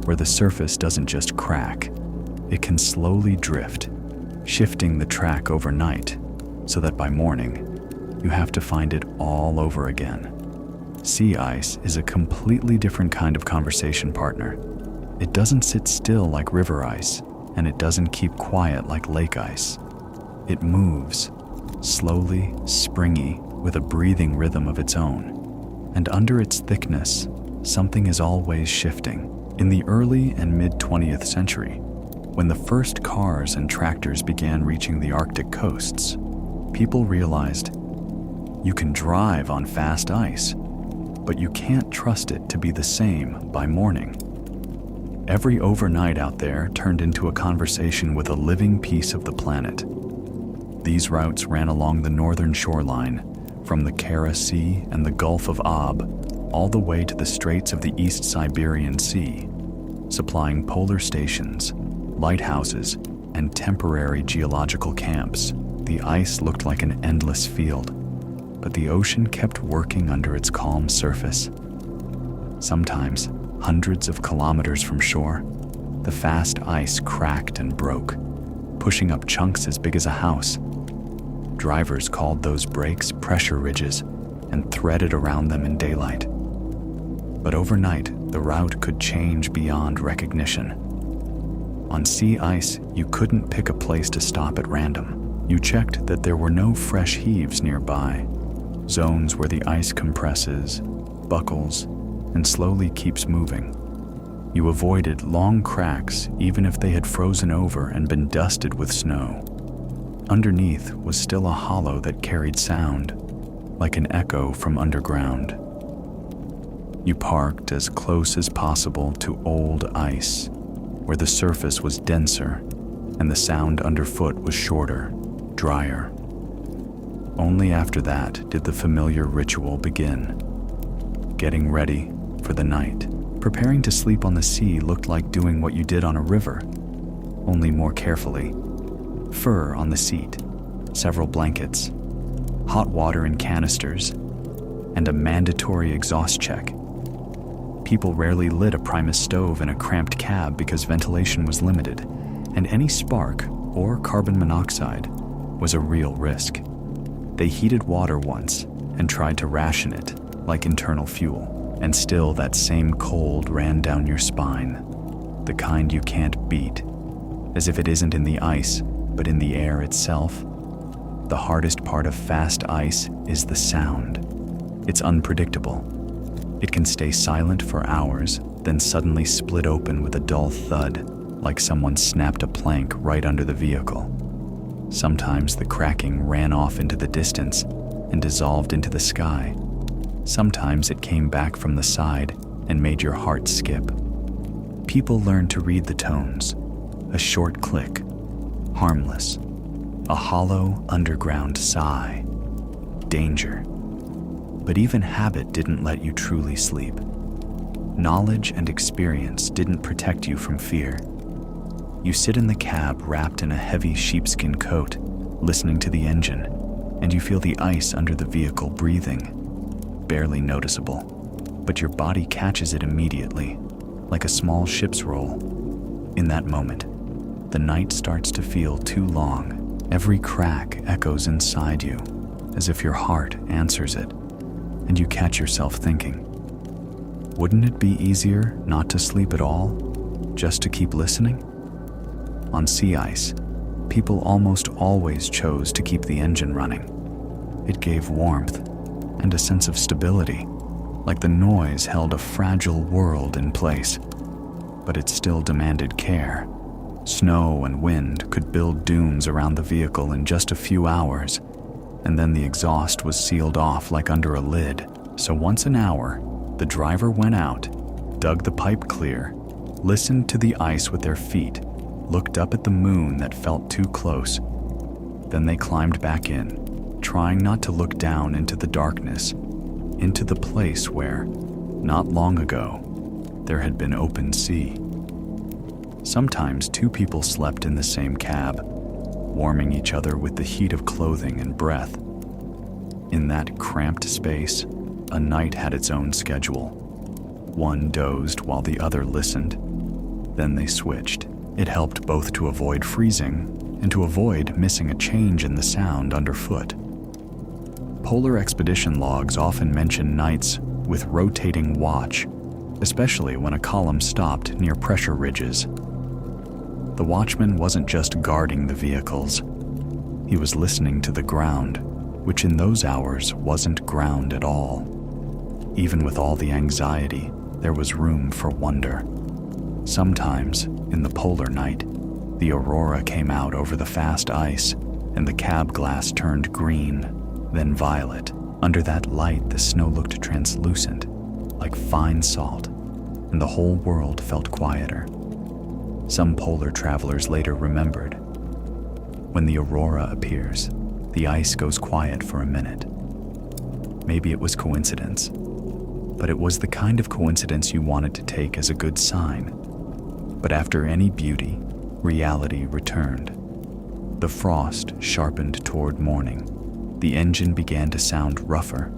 where the surface doesn't just crack, it can slowly drift, shifting the track overnight, so that by morning, you have to find it all over again. Sea ice is a completely different kind of conversation partner. It doesn't sit still like river ice, and it doesn't keep quiet like lake ice. It moves, slowly, springy, with a breathing rhythm of its own. And under its thickness, something is always shifting. In the early and mid-20th century, when the first cars and tractors began reaching the Arctic coasts, people realized you can drive on fast ice, but you can't trust it to be the same by morning. Every overnight out there turned into a conversation with a living piece of the planet. These routes ran along the northern shoreline, from the Kara Sea and the Gulf of Ob, all the way to the Straits of the East Siberian Sea, supplying polar stations, lighthouses, and temporary geological camps. The ice looked like an endless field, but the ocean kept working under its calm surface. Sometimes, hundreds of kilometers from shore, the fast ice cracked and broke, pushing up chunks as big as a house. Drivers called those breaks pressure ridges and threaded around them in daylight. But overnight, the route could change beyond recognition. On sea ice, you couldn't pick a place to stop at random. You checked that there were no fresh heaves nearby, zones where the ice compresses, buckles, and slowly keeps moving. You avoided long cracks even if they had frozen over and been dusted with snow. Underneath was still a hollow that carried sound, like an echo from underground. You parked as close as possible to old ice, where the surface was denser and the sound underfoot was shorter, drier. Only after that did the familiar ritual begin. Getting ready for the night. Preparing to sleep on the sea looked like doing what you did on a river, only more carefully. Fur on the seat, several blankets, hot water in canisters, and a mandatory exhaust check. People rarely lit a primus stove in a cramped cab because ventilation was limited, and any spark or carbon monoxide was a real risk. They heated water once and tried to ration it, like internal fuel, and still that same cold ran down your spine, the kind you can't beat, as if it isn't in the ice, but in the air itself. The hardest part of fast ice is the sound. It's unpredictable. It can stay silent for hours, then suddenly split open with a dull thud, like someone snapped a plank right under the vehicle. Sometimes the cracking ran off into the distance and dissolved into the sky. Sometimes it came back from the side and made your heart skip. People learn to read the tones. A short click, harmless. A hollow underground sigh. Danger. But even habit didn't let you truly sleep. Knowledge and experience didn't protect you from fear. You sit in the cab wrapped in a heavy sheepskin coat, listening to the engine, and you feel the ice under the vehicle breathing. Barely noticeable, but your body catches it immediately, like a small ship's roll. In that moment, the night starts to feel too long. Every crack echoes inside you, as if your heart answers it, and you catch yourself thinking, wouldn't it be easier not to sleep at all, just to keep listening? On sea ice, people almost always chose to keep the engine running. It gave warmth and a sense of stability, like the noise held a fragile world in place. But it still demanded care. Snow and wind could build dunes around the vehicle in just a few hours, and then the exhaust was sealed off like under a lid. So once an hour, the driver went out, dug the pipe clear, listened to the ice with their feet, looked up at the moon that felt too close. Then they climbed back in, trying not to look down into the darkness, into the place where, not long ago, there had been open sea. Sometimes two people slept in the same cab, warming each other with the heat of clothing and breath. In that cramped space, a night had its own schedule. One dozed while the other listened. Then they switched. It helped both to avoid freezing and to avoid missing a change in the sound underfoot. Polar expedition logs often mention nights with rotating watch, especially when a column stopped near pressure ridges. The watchman wasn't just guarding the vehicles. He was listening to the ground, which in those hours wasn't ground at all. Even with all the anxiety, there was room for wonder. Sometimes, in the polar night, the aurora came out over the fast ice, and the cab glass turned green, then violet. Under that light, the snow looked translucent, like fine salt, and the whole world felt quieter. Some polar travelers later remembered, when the aurora appears, the ice goes quiet for a minute. Maybe it was coincidence, but it was the kind of coincidence you wanted to take as a good sign. But after any beauty, reality returned. The frost sharpened toward morning. The engine began to sound rougher,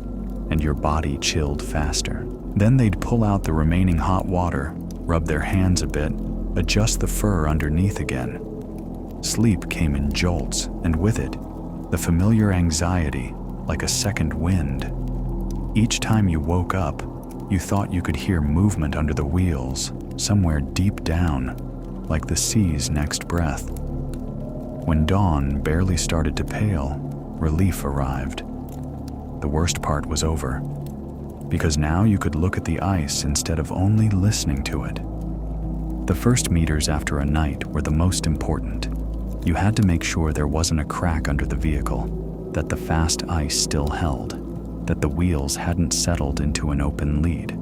and your body chilled faster. Then they'd pull out the remaining hot water, rub their hands a bit, adjust the fur underneath again. Sleep came in jolts, and with it, The familiar anxiety, like a second wind. Each time you woke up, you thought you could hear movement under the wheels, somewhere deep down, like the sea's next breath. When dawn barely started to pale, relief arrived. The worst part was over, because now you could look at the ice instead of only listening to it. The first meters after a night were the most important. You had to make sure there wasn't a crack under the vehicle, that the fast ice still held, that the wheels hadn't settled into an open lead.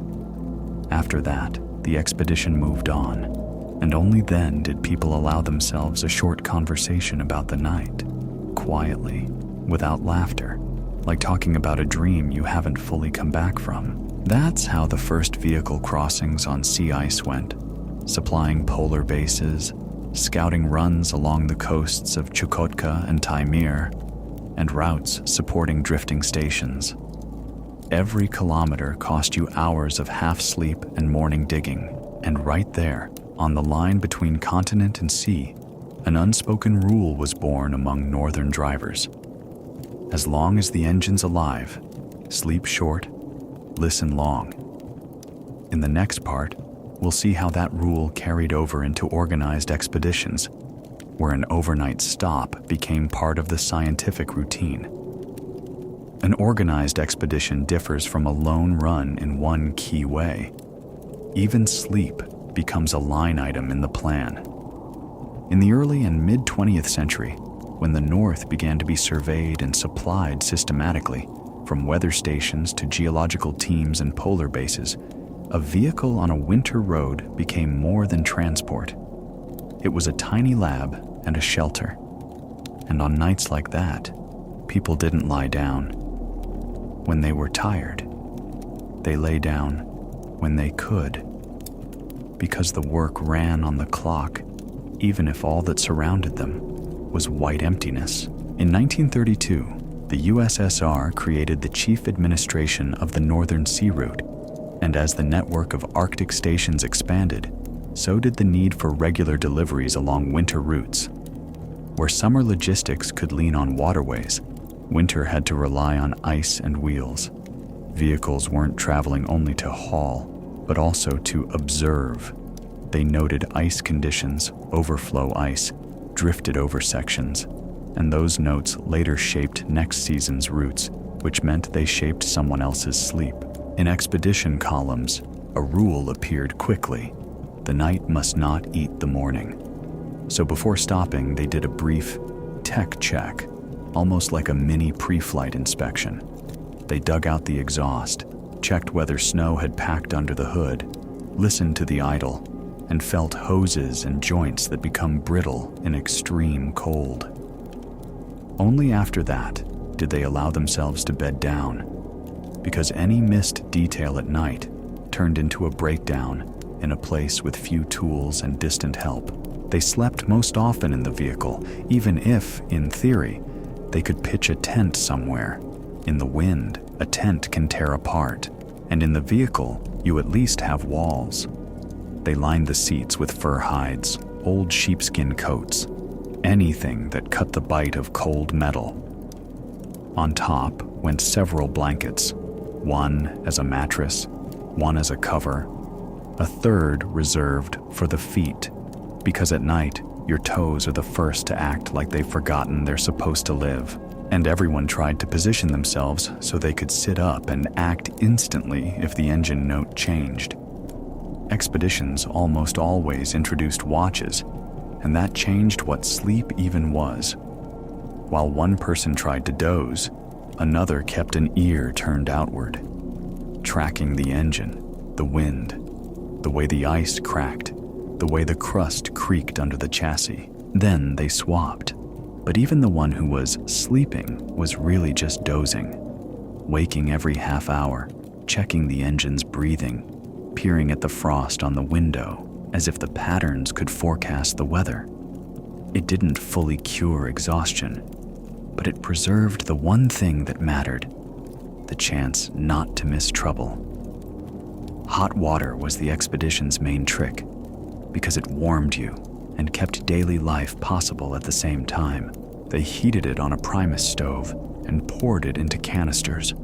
After that, the expedition moved on, and only then did people allow themselves a short conversation about the night, quietly, without laughter, like talking about a dream you haven't fully come back from. That's how the first vehicle crossings on sea ice went, supplying polar bases, scouting runs along the coasts of Chukotka and Taimyr, and routes supporting drifting stations. Every kilometer cost you hours of half sleep and morning digging, and right there, on the line between continent and sea, an unspoken rule was born among northern drivers. As long as the engine's alive, sleep short, listen long. In the next part, we'll see how that rule carried over into organized expeditions, where an overnight stop became part of the scientific routine. An organized expedition differs from a lone run in one key way. Even sleep becomes a line item in the plan. In the early and mid-20th century, when the North began to be surveyed and supplied systematically, from weather stations to geological teams and polar bases, a vehicle on a winter road became more than transport. It was a tiny lab and a shelter. And on nights like that, people didn't lie down when they were tired. They lay down when they could, because the work ran on the clock, even if all that surrounded them was white emptiness. In 1932, the USSR created the Chief Administration of the Northern Sea Route, and as the network of Arctic stations expanded, so did the need for regular deliveries along winter routes. Where summer logistics could lean on waterways, winter had to rely on ice and wheels. Vehicles weren't traveling only to haul, but also to observe. They noted ice conditions, overflow ice, drifted over sections, and those notes later shaped next season's routes, which meant they shaped someone else's sleep. In expedition columns, a rule appeared quickly: the night must not eat the morning. So before stopping, they did a brief tech check, almost like a mini pre-flight inspection. They dug out the exhaust, checked whether snow had packed under the hood, listened to the idle, and felt hoses and joints that become brittle in extreme cold. Only after that did they allow themselves to bed down, because any missed detail at night turned into a breakdown in a place with few tools and distant help. They slept most often in the vehicle, even if, in theory, they could pitch a tent somewhere. In the wind, a tent can tear apart, and in the vehicle, you at least have walls. They lined the seats with fur hides, old sheepskin coats, anything that cut the bite of cold metal. On top went several blankets, one as a mattress, one as a cover, a third reserved for the feet, because at night, your toes are the first to act like they've forgotten they're supposed to live. And everyone tried to position themselves so they could sit up and act instantly if the engine note changed. Expeditions almost always introduced watches, and that changed what sleep even was. While one person tried to doze, another kept an ear turned outward, tracking the engine, the wind, the way the ice cracked, the way the crust creaked under the chassis. Then they swapped. But even the one who was sleeping was really just dozing, waking every half hour, checking the engine's breathing, peering at the frost on the window as if the patterns could forecast the weather. It didn't fully cure exhaustion, but it preserved the one thing that mattered: the chance not to miss trouble. Hot water was the expedition's main trick, because it warmed you and kept daily life possible at the same time. They heated it on a primus stove and poured it into canisters.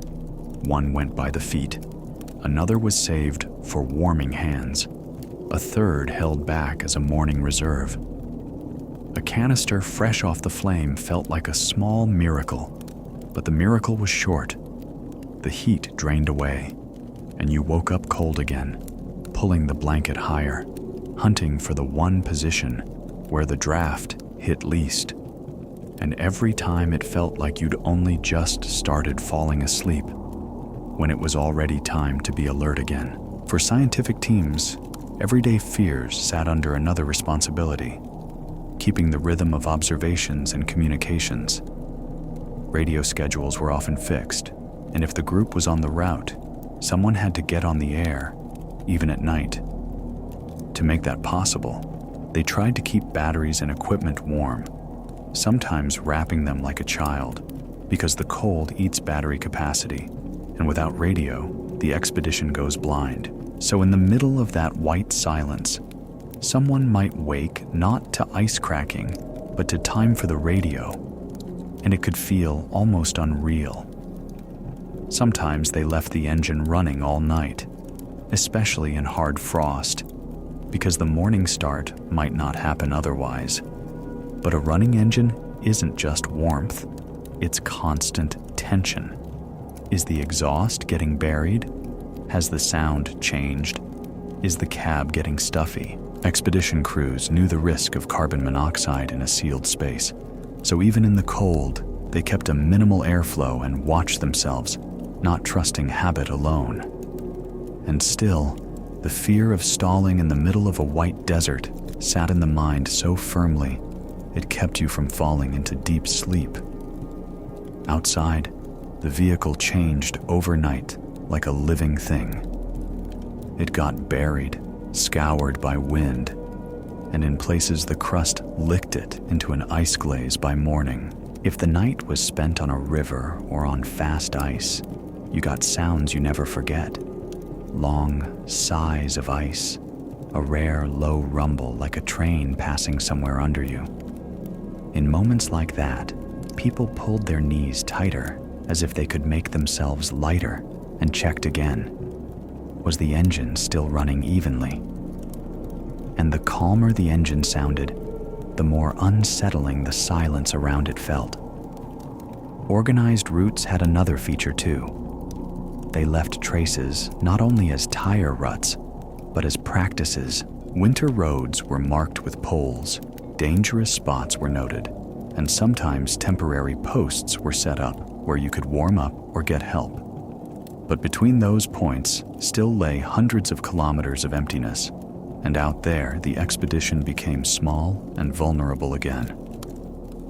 One went by the feet. Another was saved for warming hands. A third held back as a morning reserve. A canister fresh off the flame felt like a small miracle, but the miracle was short. The heat drained away, and you woke up cold again, pulling the blanket higher, hunting for the one position where the draft hit least. And every time it felt like you'd only just started falling asleep, when it was already time to be alert again. For scientific teams, everyday fears sat under another responsibility: keeping the rhythm of observations and communications. Radio schedules were often fixed, and if the group was on the route, someone had to get on the air, even at night. To make that possible, they tried to keep batteries and equipment warm, sometimes wrapping them like a child, because the cold eats battery capacity, and without radio, the expedition goes blind. So in the middle of that white silence, someone might wake not to ice cracking, but to time for the radio, and it could feel almost unreal. Sometimes they left the engine running all night, especially in hard frost, because the morning start might not happen otherwise. But a running engine isn't just warmth, it's constant tension. Is the exhaust getting buried? Has the sound changed? Is the cab getting stuffy? Expedition crews knew the risk of carbon monoxide in a sealed space, so even in the cold, they kept a minimal airflow and watched themselves, not trusting habit alone. And still, the fear of stalling in the middle of a white desert sat in the mind so firmly, it kept you from falling into deep sleep. Outside, the vehicle changed overnight like a living thing. It got buried, scoured by wind, and in places the crust licked it into an ice glaze by morning. If the night was spent on a river or on fast ice, you got sounds you never forget. Long sighs of ice, a rare low rumble like a train passing somewhere under you. In moments like that, people pulled their knees tighter as if they could make themselves lighter, and checked again. Was the engine still running evenly? And the calmer the engine sounded, the more unsettling the silence around it felt. Organized routes had another feature too. They left traces not only as tire ruts, but as practices. Winter roads were marked with poles, dangerous spots were noted, and sometimes temporary posts were set up where you could warm up or get help. But between those points still lay hundreds of kilometers of emptiness, and out there the expedition became small and vulnerable again.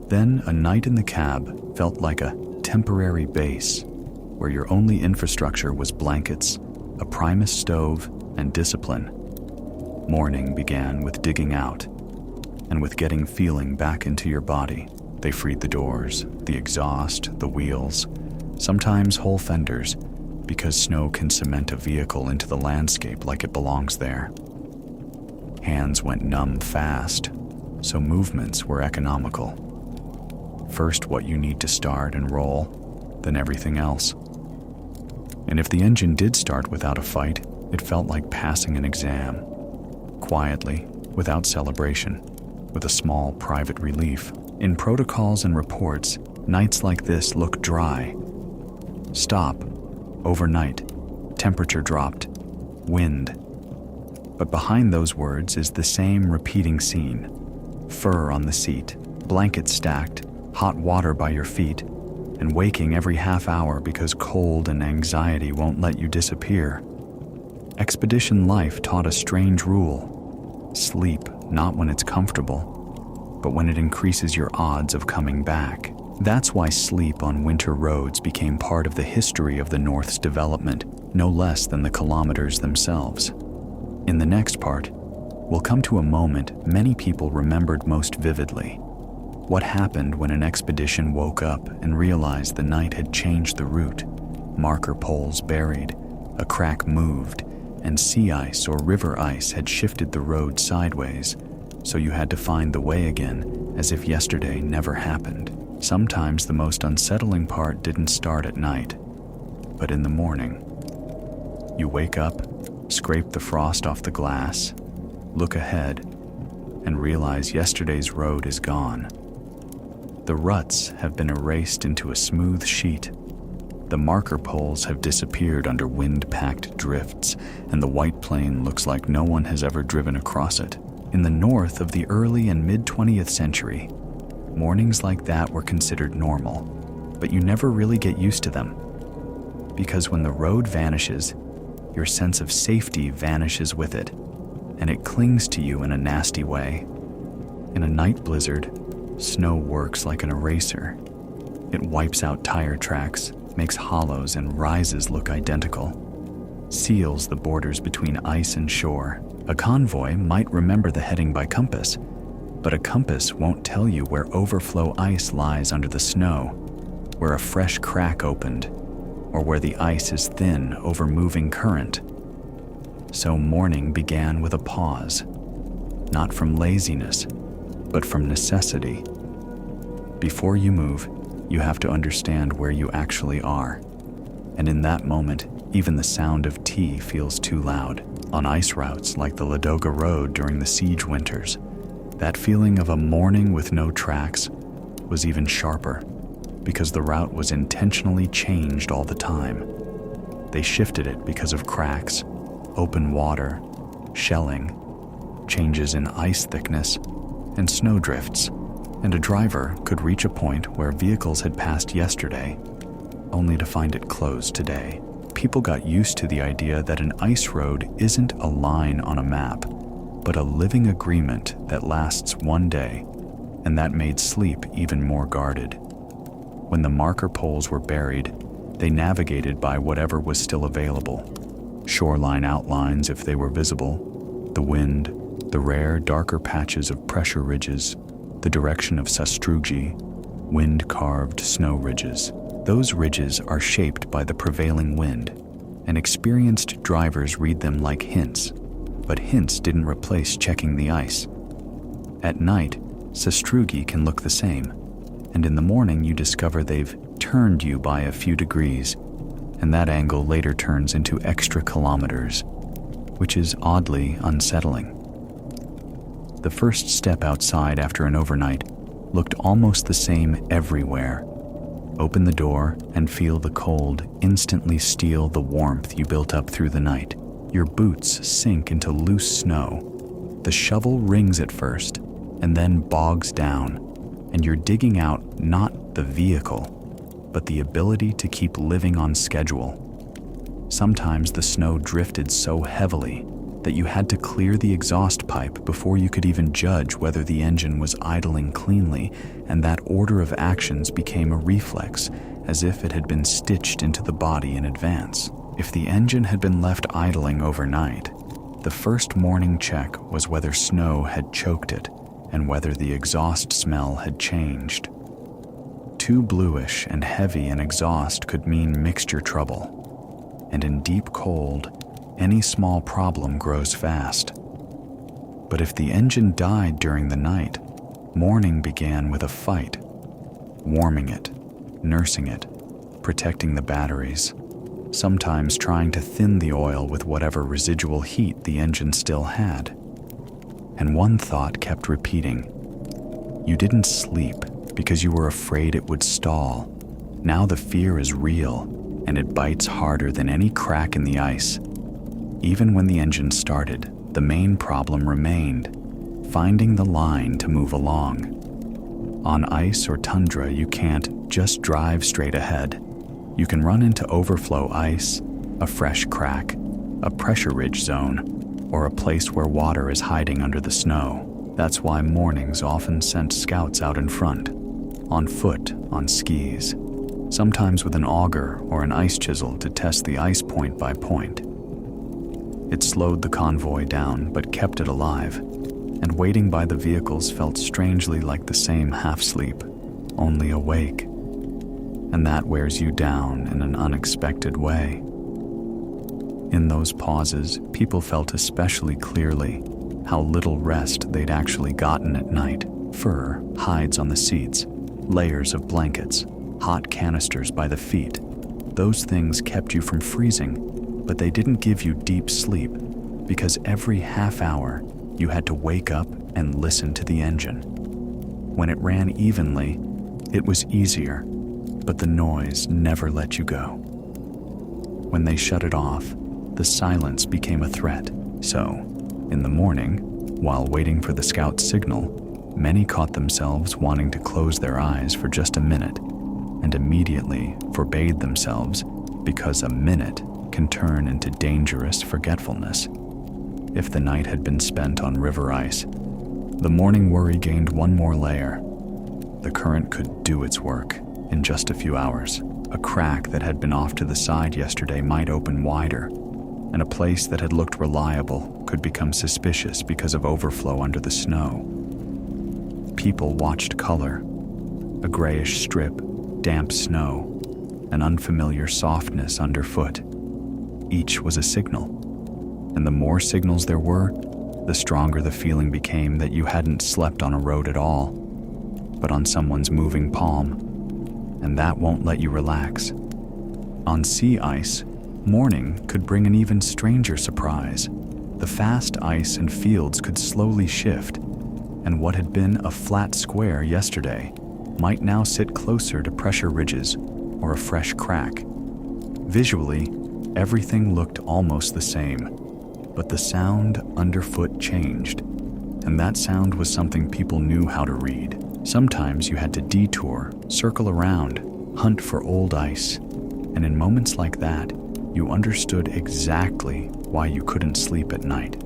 Then a night in the cab felt like a temporary base, where your only infrastructure was blankets, a primus stove, and discipline. Morning began with digging out, and with getting feeling back into your body. They freed the doors, the exhaust, the wheels, sometimes whole fenders, because snow can cement a vehicle into the landscape like it belongs there. Hands went numb fast, so movements were economical. First what you need to start and roll, then everything else. And if the engine did start without a fight, it felt like passing an exam. Quietly, without celebration, with a small private relief. In protocols and reports, nights like this look dry. Stop. Overnight. Temperature dropped. Wind. But behind those words is the same repeating scene. Fur on the seat, blankets stacked, hot water by your feet, and waking every half hour because cold and anxiety won't let you disappear. Expedition life taught a strange rule. Sleep not when it's comfortable, but when it increases your odds of coming back. That's why sleep on winter roads became part of the history of the North's development, no less than the kilometers themselves. In the next part, we'll come to a moment many people remembered most vividly. What happened when an expedition woke up and realized the night had changed the route? Marker poles buried, a crack moved, and sea ice or river ice had shifted the road sideways, so you had to find the way again as if yesterday never happened. Sometimes the most unsettling part didn't start at night, but in the morning. You wake up, scrape the frost off the glass, look ahead, and realize yesterday's road is gone. The ruts have been erased into a smooth sheet. The marker poles have disappeared under wind-packed drifts, and the white plain looks like no one has ever driven across it. In the north of the early and mid-20th century, mornings like that were considered normal, but you never really get used to them. Because when the road vanishes, your sense of safety vanishes with it, and it clings to you in a nasty way. In a night blizzard, snow works like an eraser. It wipes out tire tracks, makes hollows and rises look identical, seals the borders between ice and shore. A convoy might remember the heading by compass, but a compass won't tell you where overflow ice lies under the snow, where a fresh crack opened, or where the ice is thin over moving current. So morning began with a pause, not from laziness, but from necessity. Before you move, you have to understand where you actually are. And in that moment, even the sound of tea feels too loud. On ice routes like the Ladoga Road during the siege winters, that feeling of a morning with no tracks was even sharper, because the route was intentionally changed all the time. They shifted it because of cracks, open water, shelling, changes in ice thickness, and snowdrifts, and a driver could reach a point where vehicles had passed yesterday, only to find it closed today. People got used to the idea that an ice road isn't a line on a map, but a living agreement that lasts one day, and that made sleep even more guarded. When the marker poles were buried, they navigated by whatever was still available. Shoreline outlines if they were visible, the wind, the rare darker patches of pressure ridges, the direction of sastrugi, wind-carved snow ridges. Those ridges are shaped by the prevailing wind, and experienced drivers read them like hints, but hints didn't replace checking the ice. At night, sastrugi can look the same, and in the morning you discover they've turned you by a few degrees, and that angle later turns into extra kilometers, which is oddly unsettling. The first step outside after an overnight looked almost the same everywhere. Open the door and feel the cold instantly steal the warmth you built up through the night. Your boots sink into loose snow. The shovel rings at first and then bogs down, and you're digging out not the vehicle, but the ability to keep living on schedule. Sometimes the snow drifted so heavily that you had to clear the exhaust pipe before you could even judge whether the engine was idling cleanly, and that order of actions became a reflex, as if it had been stitched into the body in advance. If the engine had been left idling overnight, the first morning check was whether snow had choked it and whether the exhaust smell had changed. Too bluish and heavy an exhaust could mean mixture trouble, and in deep cold, any small problem grows fast. But if the engine died during the night, morning began with a fight, warming it, nursing it, protecting the batteries, sometimes trying to thin the oil with whatever residual heat the engine still had. And one thought kept repeating. You didn't sleep because you were afraid it would stall. Now the fear is real, and it bites harder than any crack in the ice. Even when the engine started, the main problem remained, finding the line to move along. On ice or tundra, you can't just drive straight ahead. You can run into overflow ice, a fresh crack, a pressure ridge zone, or a place where water is hiding under the snow. That's why mornings often sent scouts out in front, on foot, on skis, sometimes with an auger or an ice chisel to test the ice point by point. It slowed the convoy down but kept it alive, and waiting by the vehicles felt strangely like the same half-sleep, only awake. And that wears you down in an unexpected way. In those pauses, people felt especially clearly how little rest they'd actually gotten at night. Fur hides on the seats, layers of blankets, hot canisters by the feet. Those things kept you from freezing, but they didn't give you deep sleep because every half hour you had to wake up and listen to the engine. When it ran evenly, it was easier, but the noise never let you go. When they shut it off, the silence became a threat. So, in the morning, while waiting for the scout signal, many caught themselves wanting to close their eyes for just a minute and immediately forbade themselves because a minute can turn into dangerous forgetfulness. If the night had been spent on river ice, the morning worry gained one more layer. The current could do its work in just a few hours. A crack that had been off to the side yesterday might open wider, and a place that had looked reliable could become suspicious because of overflow under the snow. People watched color, a grayish strip, damp snow, an unfamiliar softness underfoot. Each was a signal, and the more signals there were, the stronger the feeling became that you hadn't slept on a road at all, but on someone's moving palm, and that won't let you relax. On sea ice, morning could bring an even stranger surprise. The fast ice and fields could slowly shift, and what had been a flat square yesterday might now sit closer to pressure ridges or a fresh crack. Visually, everything looked almost the same, but the sound underfoot changed, and that sound was something people knew how to read. Sometimes you had to detour, circle around, hunt for old ice, and in moments like that, you understood exactly why you couldn't sleep at night.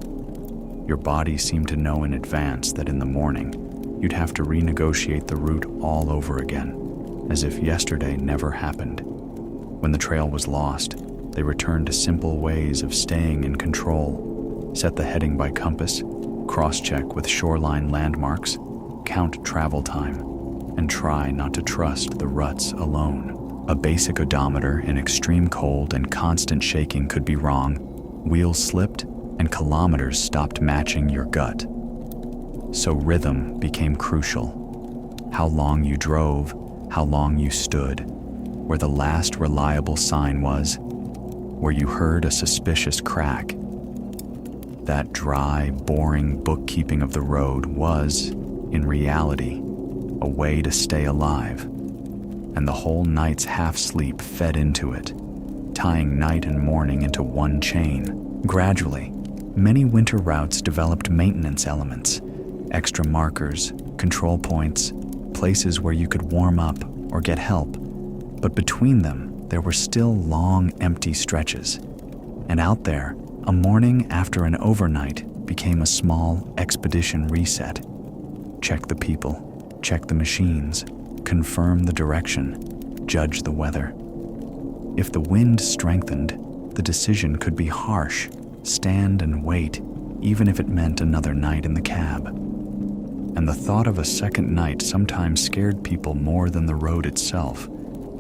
Your body seemed to know in advance that in the morning, you'd have to renegotiate the route all over again, as if yesterday never happened. When the trail was lost, they returned to simple ways of staying in control. Set the heading by compass, cross-check with shoreline landmarks, count travel time, and try not to trust the ruts alone. A basic odometer in extreme cold and constant shaking could be wrong, wheels slipped, and kilometers stopped matching your gut. So rhythm became crucial. How long you drove, how long you stood, where the last reliable sign was, where you heard a suspicious crack. That dry, boring bookkeeping of the road was, in reality, a way to stay alive, and the whole night's half-sleep fed into it, tying night and morning into one chain. Gradually, many winter routes developed maintenance elements, extra markers, control points, places where you could warm up or get help, but between them, there were still long, empty stretches. And out there, a morning after an overnight became a small expedition reset. Check the people, check the machines, confirm the direction, judge the weather. If the wind strengthened, the decision could be harsh, stand and wait, even if it meant another night in the cab. And the thought of a second night sometimes scared people more than the road itself,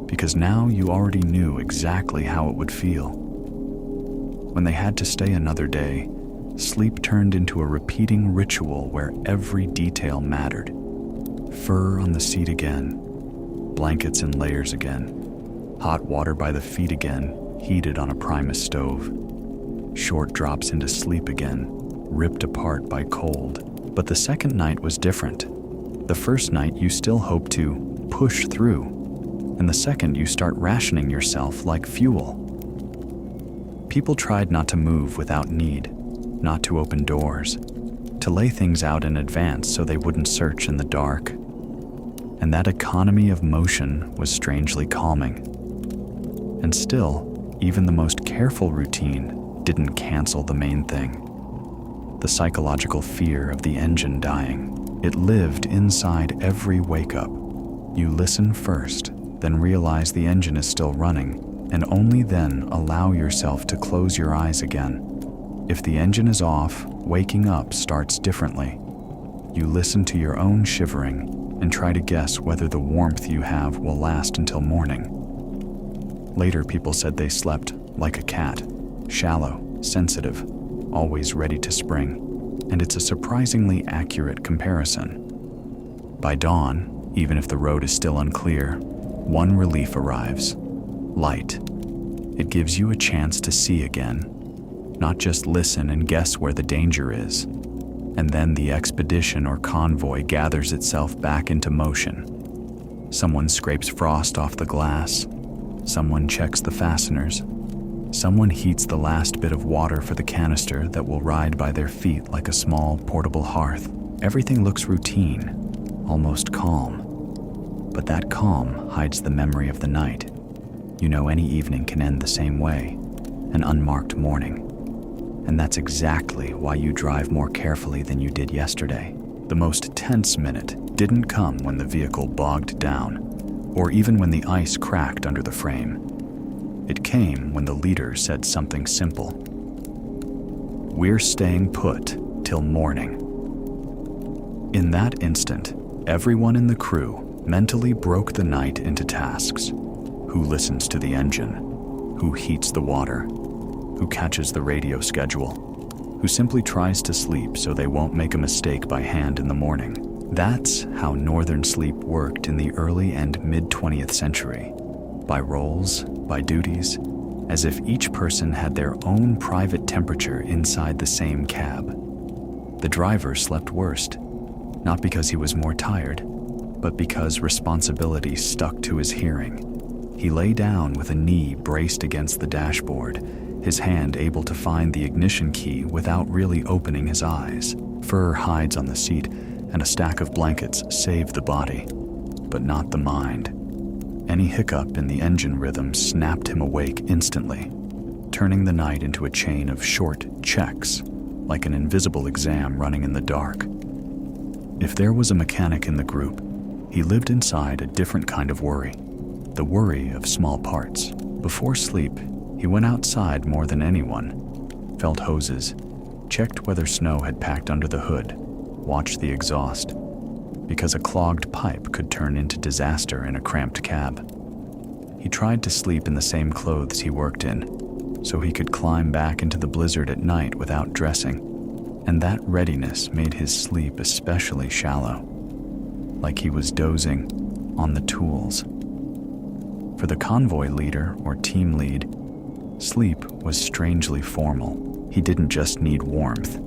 because now you already knew exactly how it would feel. When they had to stay another day, sleep turned into a repeating ritual where every detail mattered. Fur on the seat again, blankets in layers again, hot water by the feet again, heated on a primus stove. Short drops into sleep again, ripped apart by cold. But the second night was different. The first night you still hoped to push through, and the second you start rationing yourself like fuel. People tried not to move without need, not to open doors, to lay things out in advance so they wouldn't search in the dark. And that economy of motion was strangely calming. And still, even the most careful routine didn't cancel the main thing. The psychological fear of the engine dying. It lived inside every wake-up. You listen first, then realize the engine is still running, and only then allow yourself to close your eyes again. If the engine is off, waking up starts differently. You listen to your own shivering and try to guess whether the warmth you have will last until morning. Later, people said they slept like a cat, shallow, sensitive, always ready to spring, and it's a surprisingly accurate comparison. By dawn, Even if the road is still unclear, one relief arrives: light. It gives you a chance to see again, not just listen and guess where the danger is. And then the expedition or convoy gathers itself back into motion. Someone scrapes frost off the glass. Someone checks the fasteners. Someone heats the last bit of water for the canister that will ride by their feet like a small portable hearth. Everything looks routine, almost calm. But that calm hides the memory of the night. You know any evening can end the same way, an unmarked morning. And that's exactly why you drive more carefully than you did yesterday. The most tense minute didn't come when the vehicle bogged down, or even when the ice cracked under the frame. It came when the leader said something simple: "We're staying put till morning." In that instant, everyone in the crew mentally broke the night into tasks. Who listens to the engine? Who heats the water? Who catches the radio schedule? Who simply tries to sleep so they won't make a mistake by hand in the morning? That's how Northern sleep worked in the early and mid-20th century. By roles, by duties, as if each person had their own private temperature inside the same cab. The driver slept worst, not because he was more tired, but because responsibility stuck to his hearing. He lay down with a knee braced against the dashboard, his hand able to find the ignition key without really opening his eyes. Fur hides on the seat, and a stack of blankets save the body, but not the mind. Any hiccup in the engine rhythm snapped him awake instantly, turning the night into a chain of short checks, like an invisible exam running in the dark. If there was a mechanic in the group, he lived inside a different kind of worry, the worry of small parts. Before sleep, he went outside more than anyone, felt hoses, checked whether snow had packed under the hood, watched the exhaust, because a clogged pipe could turn into disaster in a cramped cab. He tried to sleep in the same clothes he worked in, so he could climb back into the blizzard at night without dressing, and that readiness made his sleep especially shallow, like he was dozing on the tools. For the convoy leader or team lead, sleep was strangely formal. He didn't just need warmth.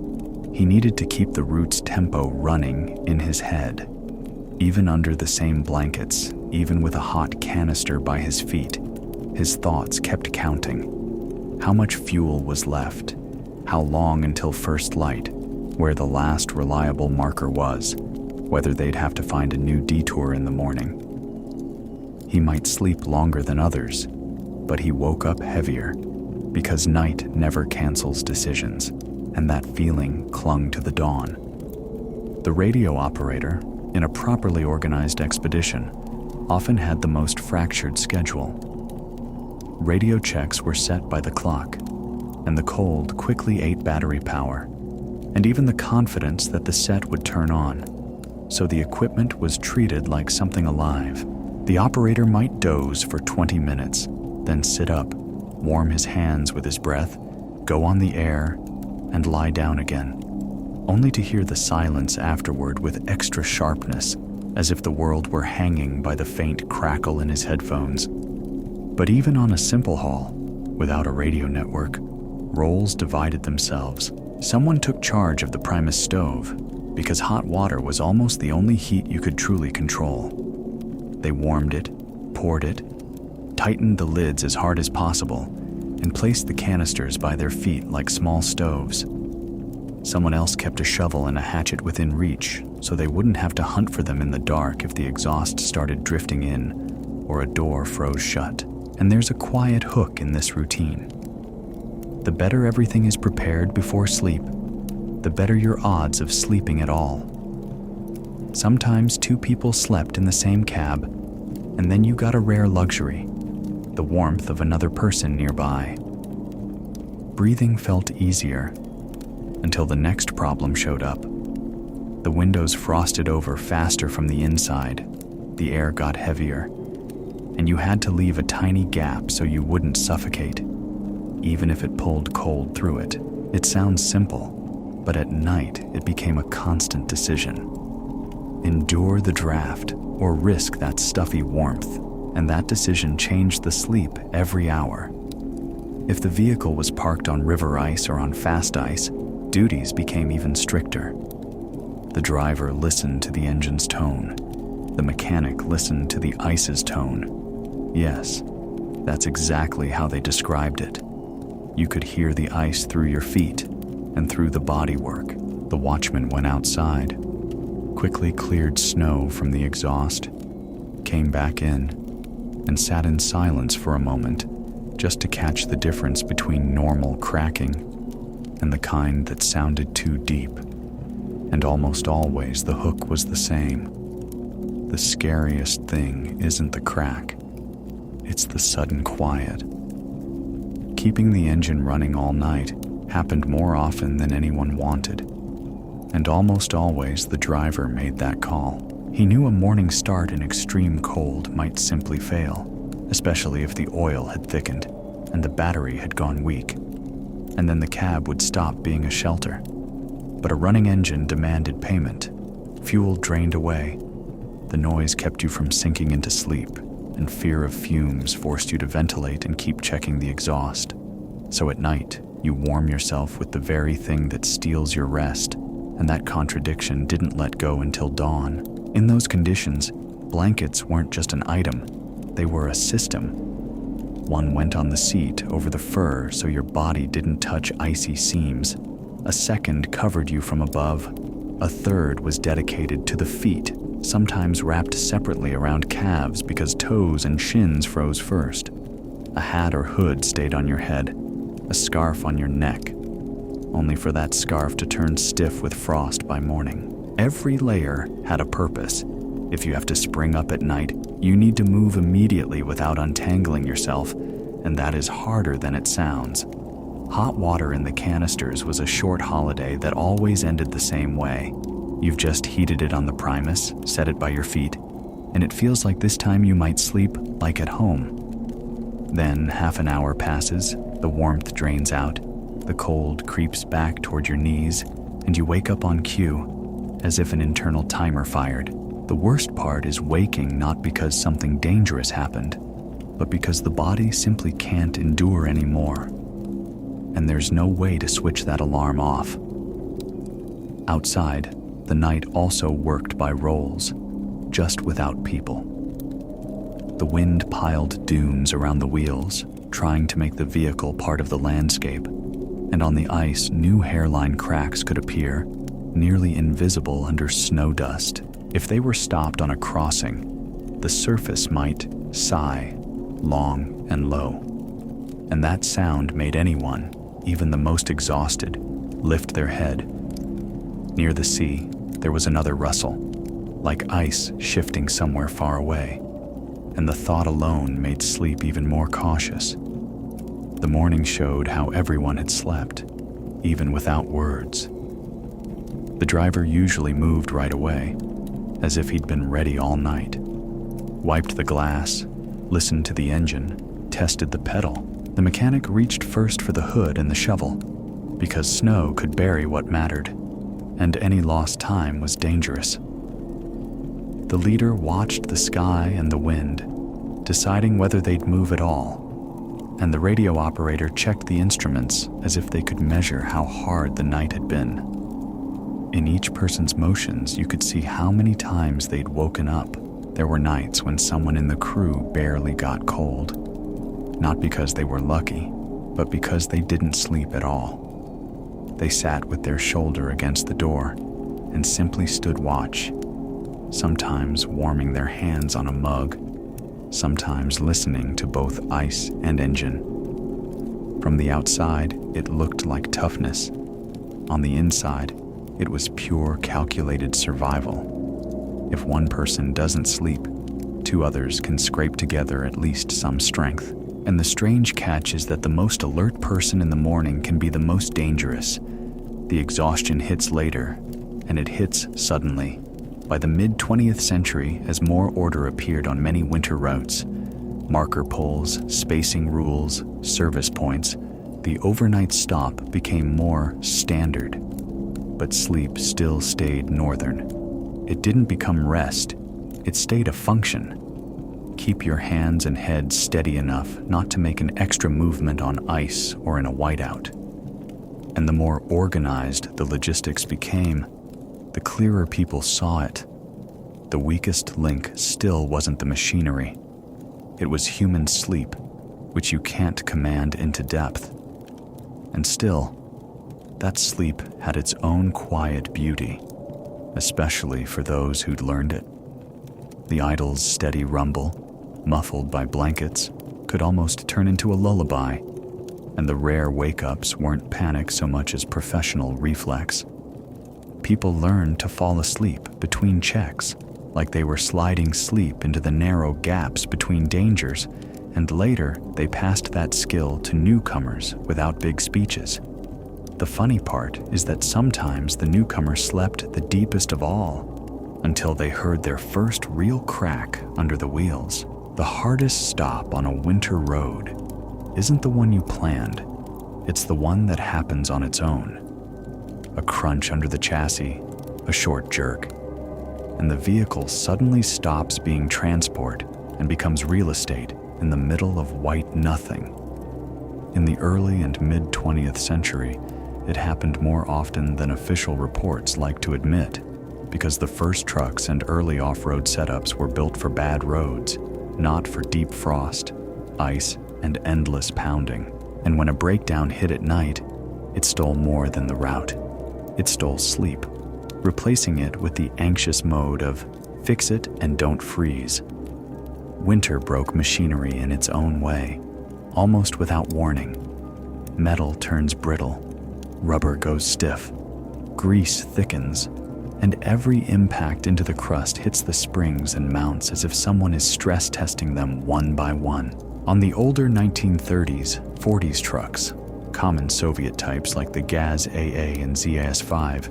He needed to keep the route's tempo running in his head. Even under the same blankets, even with a hot canister by his feet, his thoughts kept counting. How much fuel was left? How long until first light? Where the last reliable marker was? Whether they'd have to find a new detour in the morning. He might sleep longer than others, but he woke up heavier, because night never cancels decisions, and that feeling clung to the dawn. The radio operator, in a properly organized expedition, often had the most fractured schedule. Radio checks were set by the clock, and the cold quickly ate battery power, and even the confidence that the set would turn on, so the equipment was treated like something alive. The operator might doze for 20 minutes, then sit up, warm his hands with his breath, go on the air, and lie down again, only to hear the silence afterward with extra sharpness, as if the world were hanging by the faint crackle in his headphones. But even on a simple haul, without a radio network, roles divided themselves. Someone took charge of the primus stove, because hot water was almost the only heat you could truly control. They warmed it, poured it, tightened the lids as hard as possible, and placed the canisters by their feet like small stoves. Someone else kept a shovel and a hatchet within reach, so they wouldn't have to hunt for them in the dark if the exhaust started drifting in or a door froze shut. And there's a quiet hook in this routine. The better everything is prepared before sleep, the better your odds of sleeping at all. Sometimes two people slept in the same cab, and then you got a rare luxury, the warmth of another person nearby. Breathing felt easier, until the next problem showed up. The windows frosted over faster from the inside, the air got heavier, and you had to leave a tiny gap so you wouldn't suffocate, even if it pulled cold through it. It sounds simple, but at night it became a constant decision. endure the draft or risk that stuffy warmth, and that decision changed the sleep every hour. If the vehicle was parked on river ice or on fast ice, duties became even stricter. The driver listened to the engine's tone. The mechanic listened to the ice's tone. Yes, that's exactly how they described it. You could hear the ice through your feet and through the bodywork. The watchman went outside, quickly cleared snow from the exhaust, came back in, and sat in silence for a moment just to catch the difference between normal cracking and the kind that sounded too deep. And almost always the hook was the same. The scariest thing isn't the crack, it's the sudden quiet. Keeping the engine running all night happened more often than anyone wanted, and almost always the driver made that call. He knew a morning start in extreme cold might simply fail, especially if the oil had thickened and the battery had gone weak, and then the cab would stop being a shelter. But a running engine demanded payment. Fuel drained away. The noise kept you from sinking into sleep, and fear of fumes forced you to ventilate and keep checking the exhaust. So at night, you warm yourself with the very thing that steals your rest, and that contradiction didn't let go until dawn. In those conditions, blankets weren't just an item, they were a system. One went on the seat over the fur so your body didn't touch icy seams. A second covered you from above. A third was dedicated to the feet, sometimes wrapped separately around calves because toes and shins froze first. A hat or hood stayed on your head, a scarf on your neck, only for that scarf to turn stiff with frost by morning. Every layer had a purpose. If you have to spring up at night, you need to move immediately without untangling yourself, and that is harder than it sounds. Hot water in the canisters was a short holiday that always ended the same way. You've just heated it on the primus, set it by your feet, and it feels like this time you might sleep like at home. Then half an hour passes, the warmth drains out, the cold creeps back toward your knees, and you wake up on cue, as if an internal timer fired. The worst part is waking not because something dangerous happened, but because the body simply can't endure anymore. And there's no way to switch that alarm off. Outside, the night also worked by rolls, just without people. The wind piled dunes around the wheels, trying to make the vehicle part of the landscape, and on the ice, new hairline cracks could appear, nearly invisible under snow dust. If they were stopped on a crossing, the surface might sigh, long and low. And that sound made anyone, even the most exhausted, lift their head. Near the sea, there was another rustle, like ice shifting somewhere far away, and the thought alone made sleep even more cautious. The morning showed how everyone had slept, even without words. The driver usually moved right away, as if he'd been ready all night, wiped the glass, listened to the engine, tested the pedal. The mechanic reached first for the hood and the shovel, because snow could bury what mattered, and any lost time was dangerous. The leader watched the sky and the wind, deciding whether they'd move at all, and the radio operator checked the instruments as if they could measure how hard the night had been. In each person's motions, you could see how many times they'd woken up. There were nights when someone in the crew barely got cold, not because they were lucky, but because they didn't sleep at all. They sat with their shoulder against the door and simply stood watch, sometimes warming their hands on a mug, sometimes listening to both ice and engine. From the outside, it looked like toughness. On the inside, it was pure calculated survival. If one person doesn't sleep, two others can scrape together at least some strength. And the strange catch is that the most alert person in the morning can be the most dangerous. The exhaustion hits later, and it hits suddenly. By the mid-20th century, as more order appeared on many winter routes, marker poles, spacing rules, service points, the overnight stop became more standard. But sleep still stayed northern. It didn't become rest, it stayed a function. Keep your hands and head steady enough not to make an extra movement on ice or in a whiteout. And the more organized the logistics became, the clearer people saw it. The weakest link still wasn't the machinery. It was human sleep, which you can't command into depth. And still, that sleep had its own quiet beauty, especially for those who'd learned it. The idle's steady rumble, muffled by blankets, could almost turn into a lullaby, and the rare wake-ups weren't panic so much as professional reflex. People learned to fall asleep between checks, like they were sliding sleep into the narrow gaps between dangers, and later they passed that skill to newcomers without big speeches. The funny part is that sometimes the newcomer slept the deepest of all, until they heard their first real crack under the wheels. The hardest stop on a winter road isn't the one you planned, it's the one that happens on its own. A crunch under the chassis, a short jerk, and the vehicle suddenly stops being transport and becomes real estate in the middle of white nothing. In the early and mid-20th century, it happened more often than official reports like to admit, because the first trucks and early off-road setups were built for bad roads, not for deep frost, ice, and endless pounding. And when a breakdown hit at night, it stole more than the route. It stole sleep, replacing it with the anxious mode of fix it and don't freeze. Winter broke machinery in its own way, almost without warning. Metal turns brittle, rubber goes stiff, grease thickens, and every impact into the crust hits the springs and mounts as if someone is stress testing them one by one. On the older 1930s, 40s trucks, common Soviet types like the Gaz-AA and ZAS-5,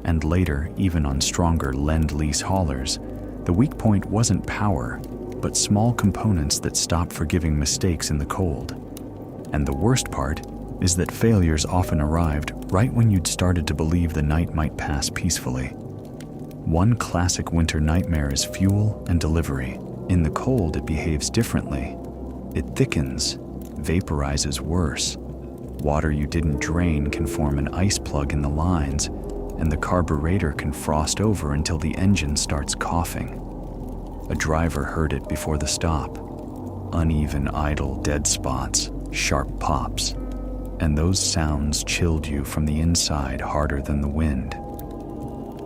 and later even on stronger Lend-Lease haulers, the weak point wasn't power, but small components that stop forgiving mistakes in the cold. And the worst part is that failures often arrived right when you'd started to believe the night might pass peacefully. One classic winter nightmare is fuel and delivery. In the cold, it behaves differently. It thickens, vaporizes worse. Water you didn't drain can form an ice plug in the lines, and the carburetor can frost over until the engine starts coughing. A driver heard it before the stop. Uneven idle dead spots, sharp pops, and those sounds chilled you from the inside harder than the wind.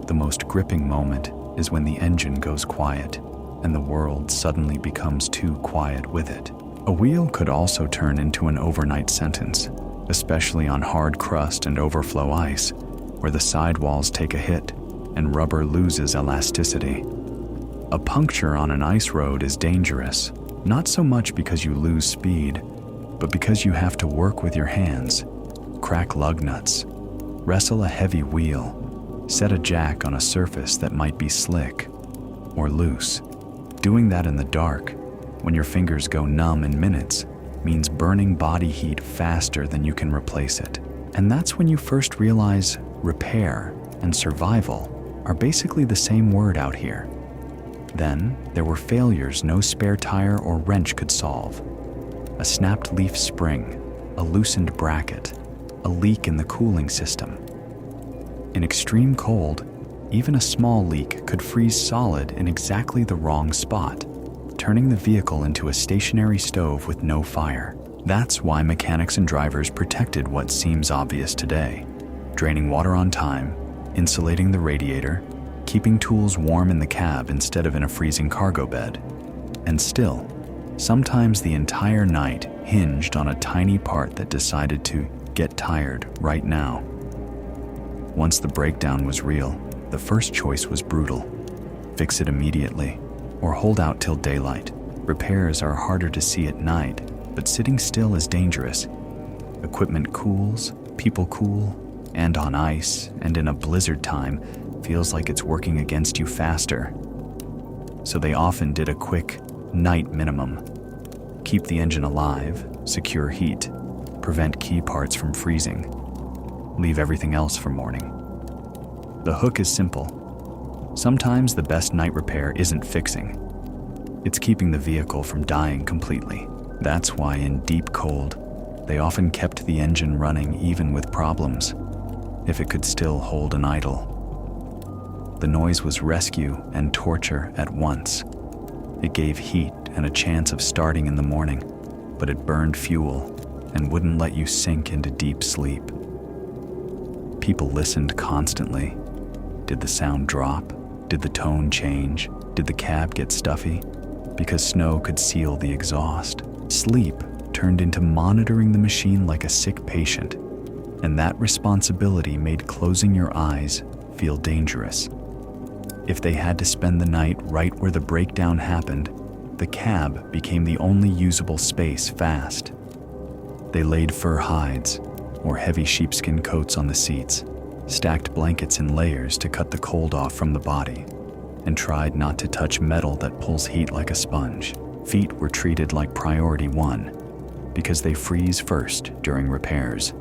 The most gripping moment is when the engine goes quiet, and the world suddenly becomes too quiet with it. A wheel could also turn into an overnight sentence, especially on hard crust and overflow ice, where the sidewalls take a hit and rubber loses elasticity. A puncture on an ice road is dangerous, not so much because you lose speed, but because you have to work with your hands, crack lug nuts, wrestle a heavy wheel, set a jack on a surface that might be slick or loose. Doing that in the dark, when your fingers go numb in minutes, means burning body heat faster than you can replace it. And that's when you first realize repair and survival are basically the same word out here. Then there were failures no spare tire or wrench could solve. A snapped leaf spring, a loosened bracket, a leak in the cooling system. In extreme cold, even a small leak could freeze solid in exactly the wrong spot, turning the vehicle into a stationary stove with no fire. That's why mechanics and drivers protected what seems obvious today: draining water on time, insulating the radiator, keeping tools warm in the cab instead of in a freezing cargo bed. And still, sometimes the entire night hinged on a tiny part that decided to get tired right now. Once the breakdown was real, the first choice was brutal: fix it immediately, or hold out till daylight. Repairs are harder to see at night, but sitting still is dangerous. Equipment cools, people cool, and on ice, and in a blizzard time, feels like it's working against you faster. So they often did a quick night minimum. Keep the engine alive, secure heat, prevent key parts from freezing. Leave everything else for morning. The hook is simple. Sometimes the best night repair isn't fixing. It's keeping the vehicle from dying completely. That's why in deep cold, they often kept the engine running even with problems, if it could still hold an idle. The noise was rescue and torture at once. It gave heat and a chance of starting in the morning, but it burned fuel and wouldn't let you sink into deep sleep. People listened constantly. Did the sound drop? Did the tone change? Did the cab get stuffy? Because snow could seal the exhaust. Sleep turned into monitoring the machine like a sick patient, and that responsibility made closing your eyes feel dangerous. If they had to spend the night right where the breakdown happened, the cab became the only usable space fast. They laid fur hides or heavy sheepskin coats on the seats, stacked blankets in layers to cut the cold off from the body, and tried not to touch metal that pulls heat like a sponge. Feet were treated like priority one because they freeze first during repairs.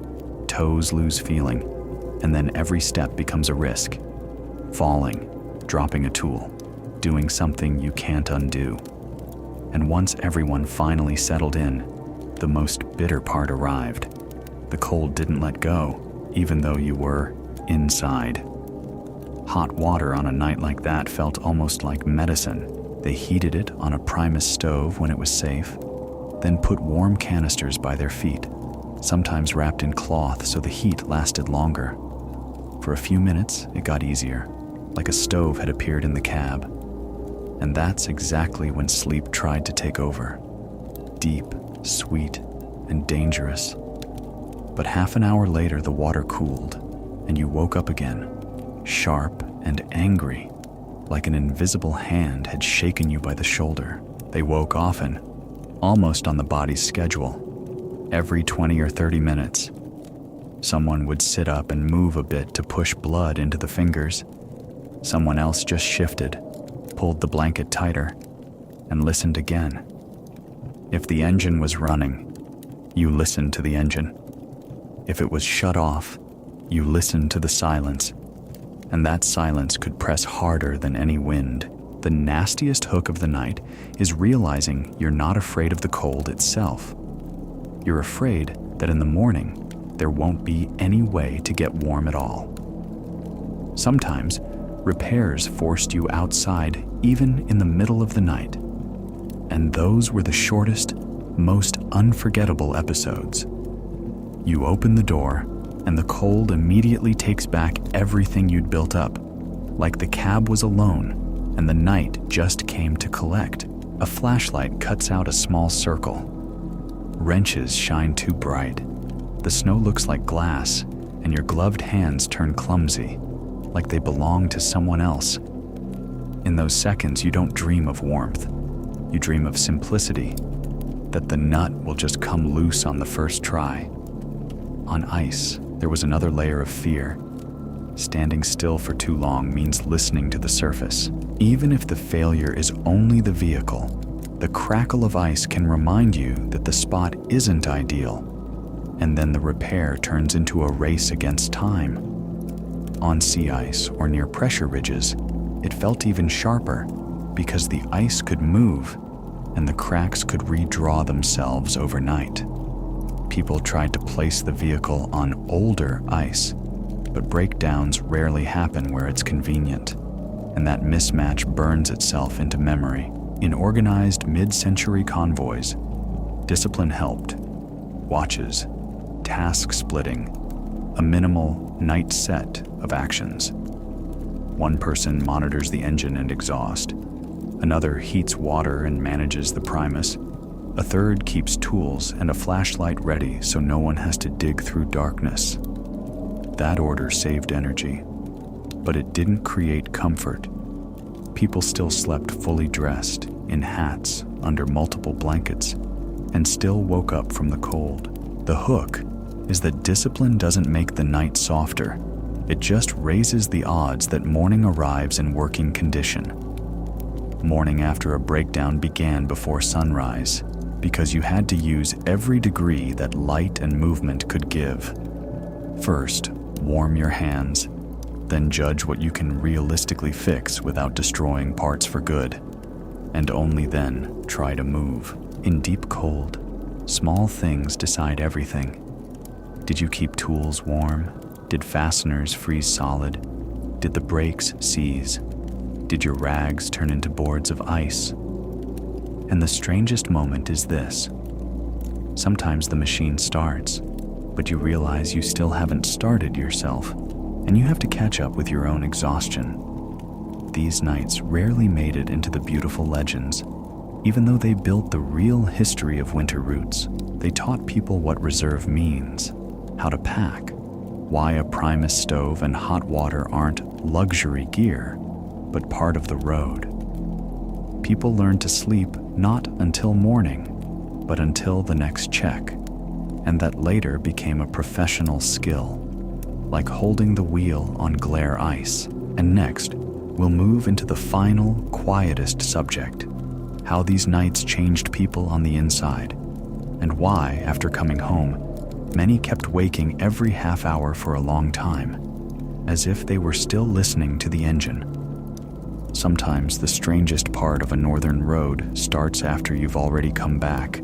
Toes lose feeling, and then every step becomes a risk. Falling, dropping a tool, doing something you can't undo. And once everyone finally settled in, the most bitter part arrived. The cold didn't let go, even though you were inside. Hot water on a night like that felt almost like medicine. They heated it on a primus stove when it was safe, then put warm canisters by their feet, sometimes wrapped in cloth so the heat lasted longer. For a few minutes, it got easier, like a stove had appeared in the cab. And that's exactly when sleep tried to take over. Deep, sweet, and dangerous. But half an hour later, the water cooled, and you woke up again, sharp and angry, like an invisible hand had shaken you by the shoulder. They woke often, almost on the body's schedule. Every 20 or 30 minutes, someone would sit up and move a bit to push blood into the fingers. Someone else just shifted, pulled the blanket tighter, and listened again. If the engine was running, you listened to the engine. If it was shut off, you listened to the silence, and that silence could press harder than any wind. The nastiest hook of the night is realizing you're not afraid of the cold itself. You're afraid that in the morning, there won't be any way to get warm at all. Sometimes, repairs forced you outside even in the middle of the night. And those were the shortest, most unforgettable episodes. You open the door, and the cold immediately takes back everything you'd built up, like the cab was alone and the night just came to collect. A flashlight cuts out a small circle. Wrenches shine too bright. The snow looks like glass, and your gloved hands turn clumsy, like they belong to someone else. In those seconds, you don't dream of warmth. You dream of simplicity, that the nut will just come loose on the first try. On ice, there was another layer of fear. Standing still for too long means listening to the surface. Even if the failure is only the vehicle, the crackle of ice can remind you that the spot isn't ideal, and then the repair turns into a race against time. On sea ice or near pressure ridges, it felt even sharper because the ice could move and the cracks could redraw themselves overnight. People tried to place the vehicle on older ice, but breakdowns rarely happen where it's convenient, and that mismatch burns itself into memory. In organized mid-century convoys, discipline helped. Watches, task splitting, a minimal night set of actions. One person monitors the engine and exhaust. Another heats water and manages the primus. A third keeps tools and a flashlight ready so no one has to dig through darkness. That order saved energy, but it didn't create comfort. People still slept fully dressed, in hats, under multiple blankets, and still woke up from the cold. The hook is that discipline doesn't make the night softer. It just raises the odds that morning arrives in working condition. Morning after a breakdown began before sunrise, because you had to use every degree that light and movement could give. First, warm your hands, then judge what you can realistically fix without destroying parts for good, and only then try to move. In deep cold, small things decide everything. Did you keep tools warm? Did fasteners freeze solid? Did the brakes seize? Did your rags turn into boards of ice? And the strangest moment is this. Sometimes the machine starts, but you realize you still haven't started yourself, and you have to catch up with your own exhaustion. These nights rarely made it into the beautiful legends. Even though they built the real history of winter routes, they taught people what reserve means, how to pack, why a primus stove and hot water aren't luxury gear, but part of the road. People learned to sleep not until morning, but until the next check, and that later became a professional skill, like holding the wheel on glare ice. And next, we'll move into the final, quietest subject, how these nights changed people on the inside, and why, after coming home, many kept waking every half hour for a long time, as if they were still listening to the engine. Sometimes the strangest part of a northern road starts after you've already come back.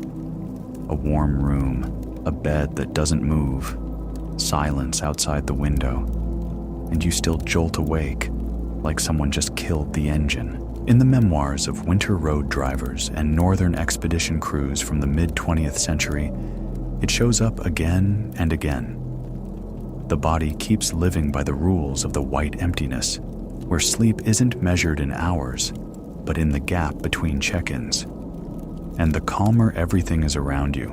A warm room, a bed that doesn't move, silence outside the window, and you still jolt awake like someone just killed the engine. In the memoirs of winter road drivers and northern expedition crews from the mid-20th century, it shows up again and again. The body keeps living by the rules of the white emptiness, where sleep isn't measured in hours, but in the gap between check-ins. And the calmer everything is around you,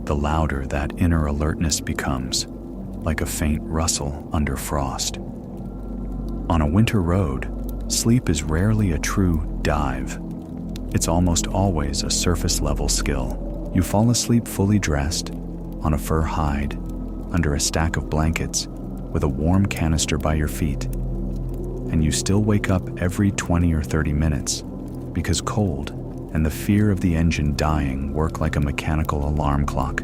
the louder that inner alertness becomes, like a faint rustle under frost. On a winter road, sleep is rarely a true dive. It's almost always a surface-level skill. You fall asleep fully dressed, on a fur hide, under a stack of blankets, with a warm canister by your feet. And you still wake up every 20 or 30 minutes, because cold and the fear of the engine dying work like a mechanical alarm clock.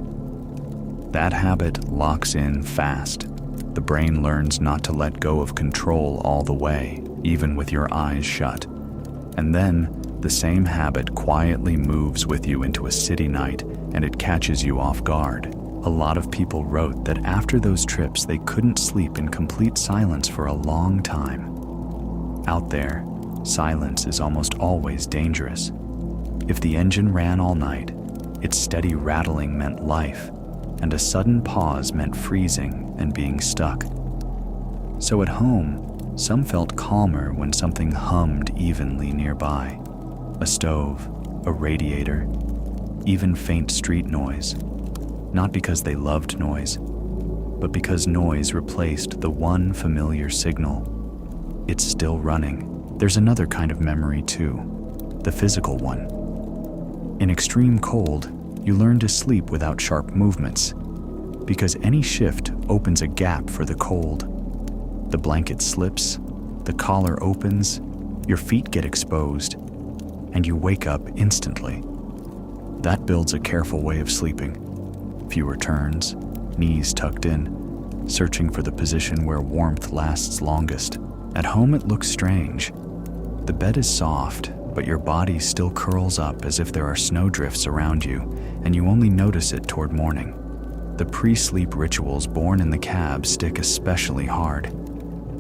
That habit locks in fast. The brain learns not to let go of control all the way, even with your eyes shut. And then, the same habit quietly moves with you into a city night, and it catches you off guard. A lot of people wrote that after those trips they couldn't sleep in complete silence for a long time. Out there, silence is almost always dangerous. If the engine ran all night, its steady rattling meant life, and a sudden pause meant freezing and being stuck. So at home, some felt calmer when something hummed evenly nearby. A stove, a radiator, even faint street noise. Not because they loved noise, but because noise replaced the one familiar signal. It's still running. There's another kind of memory too, the physical one. In extreme cold, you learn to sleep without sharp movements, because any shift opens a gap for the cold. The blanket slips, the collar opens, your feet get exposed, and you wake up instantly. That builds a careful way of sleeping. Fewer turns, knees tucked in, searching for the position where warmth lasts longest. At home it looks strange. The bed is soft, but your body still curls up as if there are snowdrifts around you, and you only notice it toward morning. The pre-sleep rituals born in the cab stick especially hard.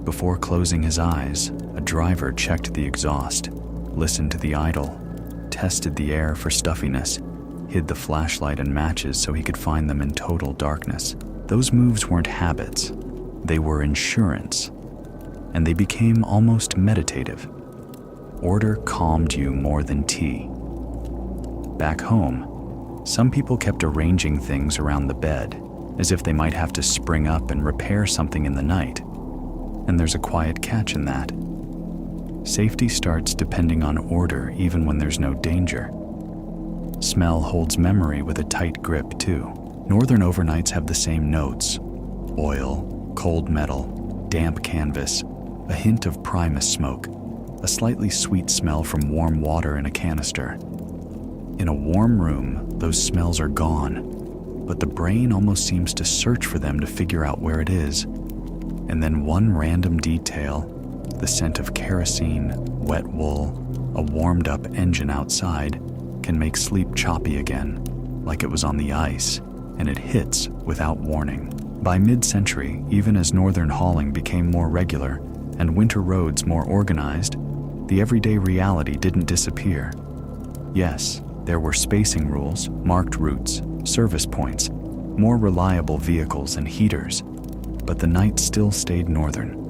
Before closing his eyes, a driver checked the exhaust, listened to the idle, tested the air for stuffiness, hid the flashlight and matches so he could find them in total darkness. Those moves weren't habits, they were insurance, and they became almost meditative. Order calmed you more than tea. Back home, some people kept arranging things around the bed, as if they might have to spring up and repair something in the night. And there's a quiet catch in that. Safety starts depending on order even when there's no danger. Smell holds memory with a tight grip too. Northern overnights have the same notes: oil, cold metal, damp canvas, a hint of primus smoke, a slightly sweet smell from warm water in a canister. In a warm room, those smells are gone, but the brain almost seems to search for them to figure out where it is. And then one random detail, the scent of kerosene, wet wool, a warmed-up engine outside, can make sleep choppy again, like it was on the ice, and it hits without warning. By mid-century, even as northern hauling became more regular and winter roads more organized, the everyday reality didn't disappear. Yes, there were spacing rules, marked routes, service points, more reliable vehicles and heaters, but the night still stayed northern.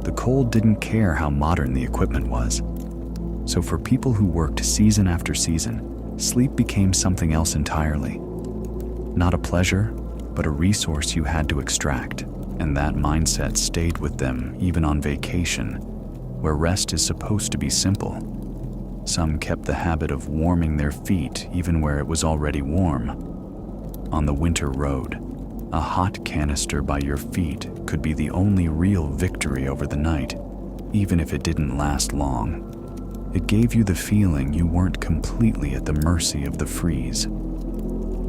The cold didn't care how modern the equipment was. So for people who worked season after season, sleep became something else entirely. Not a pleasure, but a resource you had to extract, and that mindset stayed with them even on vacation, where rest is supposed to be simple. Some kept the habit of warming their feet even where it was already warm. On the winter road, a hot canister by your feet could be the only real victory over the night, even if it didn't last long. It gave you the feeling you weren't completely at the mercy of the freeze.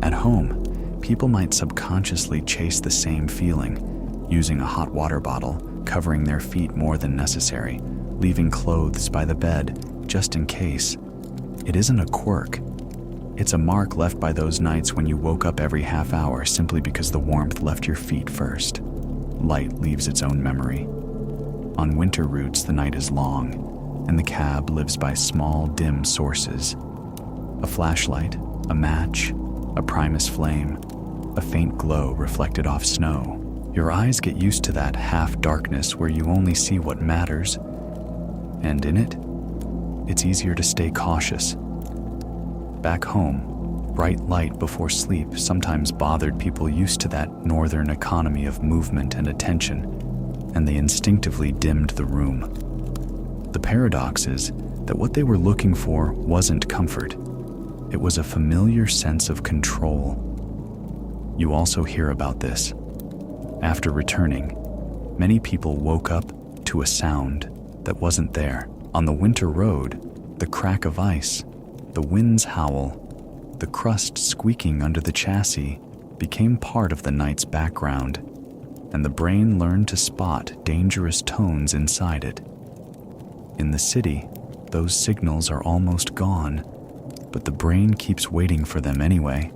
At home, people might subconsciously chase the same feeling, using a hot water bottle, covering their feet more than necessary, leaving clothes by the bed, just in case. It isn't a quirk. It's a mark left by those nights when you woke up every half hour simply because the warmth left your feet first. Light leaves its own memory. On winter routes, the night is long, and the cab lives by small, dim sources. A flashlight, a match, a primus flame, a faint glow reflected off snow. Your eyes get used to that half-darkness where you only see what matters, and in it, it's easier to stay cautious. Back home, bright light before sleep sometimes bothered people used to that northern economy of movement and attention, and they instinctively dimmed the room. The paradox is that what they were looking for wasn't comfort. It was a familiar sense of control. You also hear about this. After returning, many people woke up to a sound that wasn't there. On the winter road, the crack of ice, the wind's howl, the crust squeaking under the chassis became part of the night's background, and the brain learned to spot dangerous tones inside it. In the city, those signals are almost gone, but the brain keeps waiting for them anyway,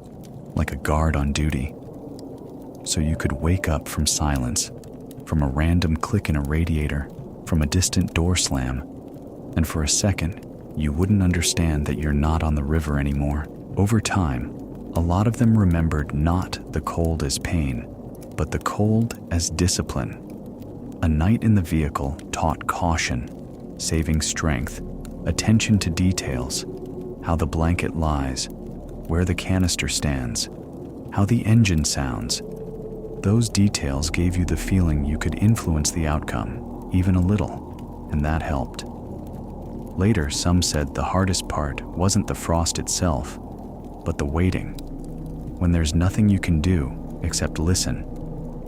like a guard on duty. So you could wake up from silence, from a random click in a radiator, from a distant door slam, and for a second, you wouldn't understand that you're not on the river anymore. Over time, a lot of them remembered not the cold as pain, but the cold as discipline. A night in the vehicle taught caution, saving strength, attention to details, how the blanket lies, where the canister stands, how the engine sounds. Those details gave you the feeling you could influence the outcome, even a little, and that helped. Later, some said the hardest part wasn't the frost itself, but the waiting, when there's nothing you can do except listen,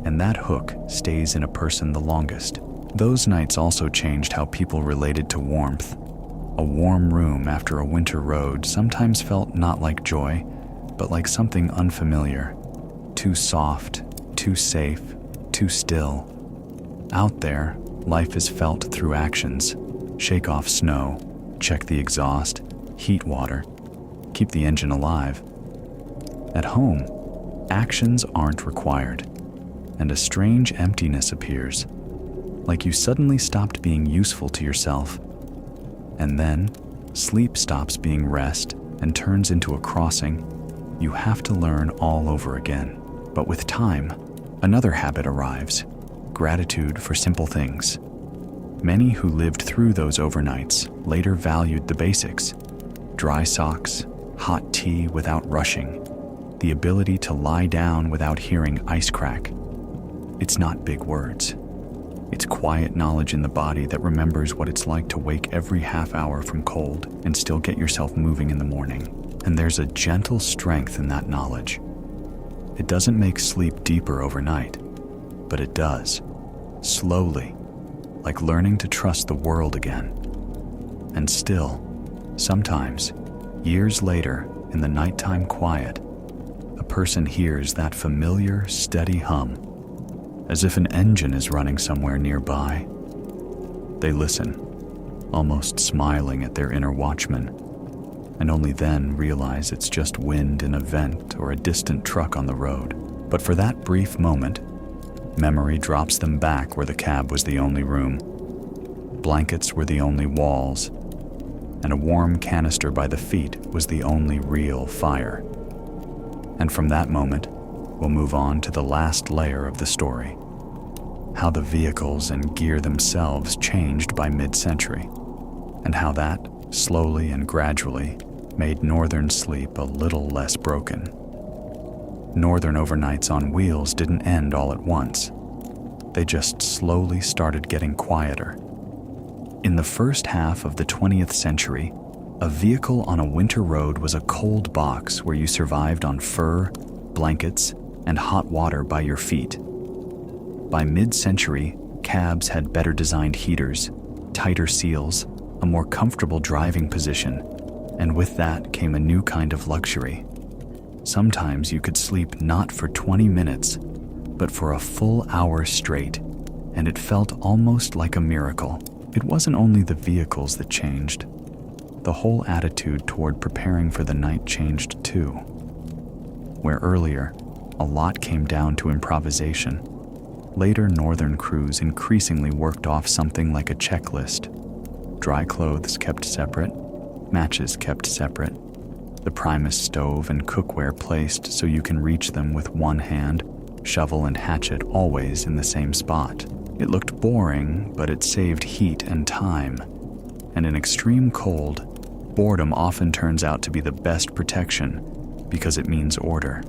and that hook stays in a person the longest. Those nights also changed how people related to warmth. A warm room after a winter road sometimes felt not like joy, but like something unfamiliar, too soft, too safe, too still. Out there, life is felt through actions. Shake off snow, check the exhaust, heat water, keep the engine alive. At home, actions aren't required, and a strange emptiness appears, like you suddenly stopped being useful to yourself. And then, sleep stops being rest and turns into a crossing you have to learn all over again. But with time, another habit arrives: gratitude for simple things. Many who lived through those overnights later valued the basics: dry socks, hot tea without rushing, the ability to lie down without hearing ice crack. It's not big words. It's quiet knowledge in the body that remembers what it's like to wake every half hour from cold and still get yourself moving in the morning. And there's a gentle strength in that knowledge. It doesn't make sleep deeper overnight, but it does, slowly, like learning to trust the world again. And still, sometimes, years later, in the nighttime quiet, a person hears that familiar, steady hum, as if an engine is running somewhere nearby. They listen, almost smiling at their inner watchman, and only then realize it's just wind in a vent or a distant truck on the road. But for that brief moment, memory drops them back where the cab was the only room. Blankets were the only walls, and a warm canister by the feet was the only real fire. And from that moment, we'll move on to the last layer of the story: how the vehicles and gear themselves changed by mid-century, and how that, slowly and gradually, made northern sleep a little less broken. Northern overnights on wheels didn't end all at once. They just slowly started getting quieter. In the first half of the 20th century, a vehicle on a winter road was a cold box where you survived on fur, blankets, and hot water by your feet. By mid-century, cabs had better designed heaters, tighter seals, a more comfortable driving position, and with that came a new kind of luxury. Sometimes you could sleep not for 20 minutes, but for a full hour straight, and it felt almost like a miracle. It wasn't only the vehicles that changed. The whole attitude toward preparing for the night changed too. Where earlier, a lot came down to improvisation, later northern crews increasingly worked off something like a checklist. Dry clothes kept separate, matches kept separate, the primus stove and cookware placed so you can reach them with one hand, shovel and hatchet always in the same spot. It looked boring, but it saved heat and time. And in extreme cold, boredom often turns out to be the best protection because it means order.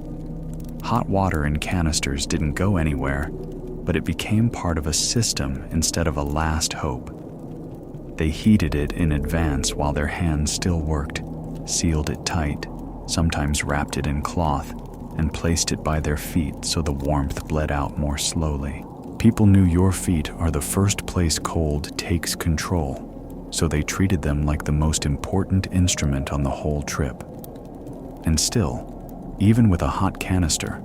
Hot water in canisters didn't go anywhere, but it became part of a system instead of a last hope. They heated it in advance while their hands still worked, sealed it tight, sometimes wrapped it in cloth, and placed it by their feet so the warmth bled out more slowly. People knew your feet are the first place cold takes control, so they treated them like the most important instrument on the whole trip. And still, even with a hot canister,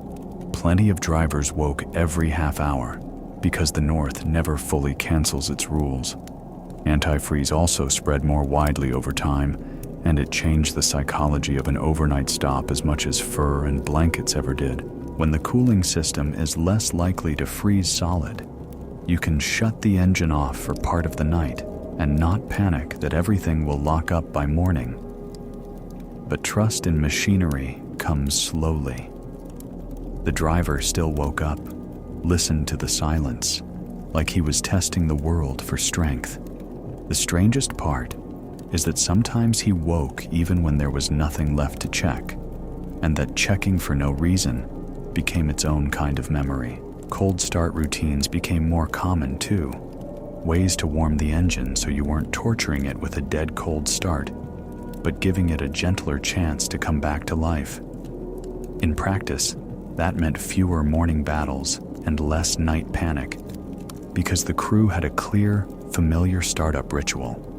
plenty of drivers woke every half hour because the North never fully cancels its rules. Antifreeze also spread more widely over time, and it changed the psychology of an overnight stop as much as fur and blankets ever did. When the cooling system is less likely to freeze solid, you can shut the engine off for part of the night and not panic that everything will lock up by morning. But trust in machinery comes slowly. The driver still woke up, listened to the silence, like he was testing the world for strength. The strangest part is that sometimes he woke even when there was nothing left to check, and that checking for no reason became its own kind of memory. Cold start routines became more common too, ways to warm the engine so you weren't torturing it with a dead cold start, but giving it a gentler chance to come back to life. In practice, that meant fewer morning battles and less night panic, because the crew had a clear, familiar startup ritual.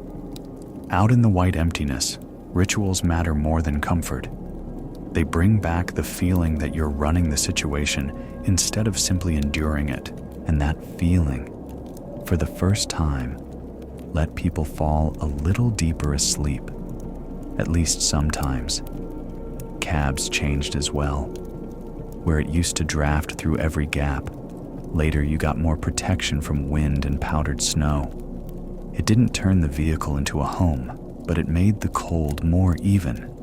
Out in the white emptiness, rituals matter more than comfort. They bring back the feeling that you're running the situation instead of simply enduring it, and that feeling, for the first time, let people fall a little deeper asleep, at least sometimes. Cabs changed as well. Where it used to draft through every gap, later you got more protection from wind and powdered snow. It didn't turn the vehicle into a home, but it made the cold more even,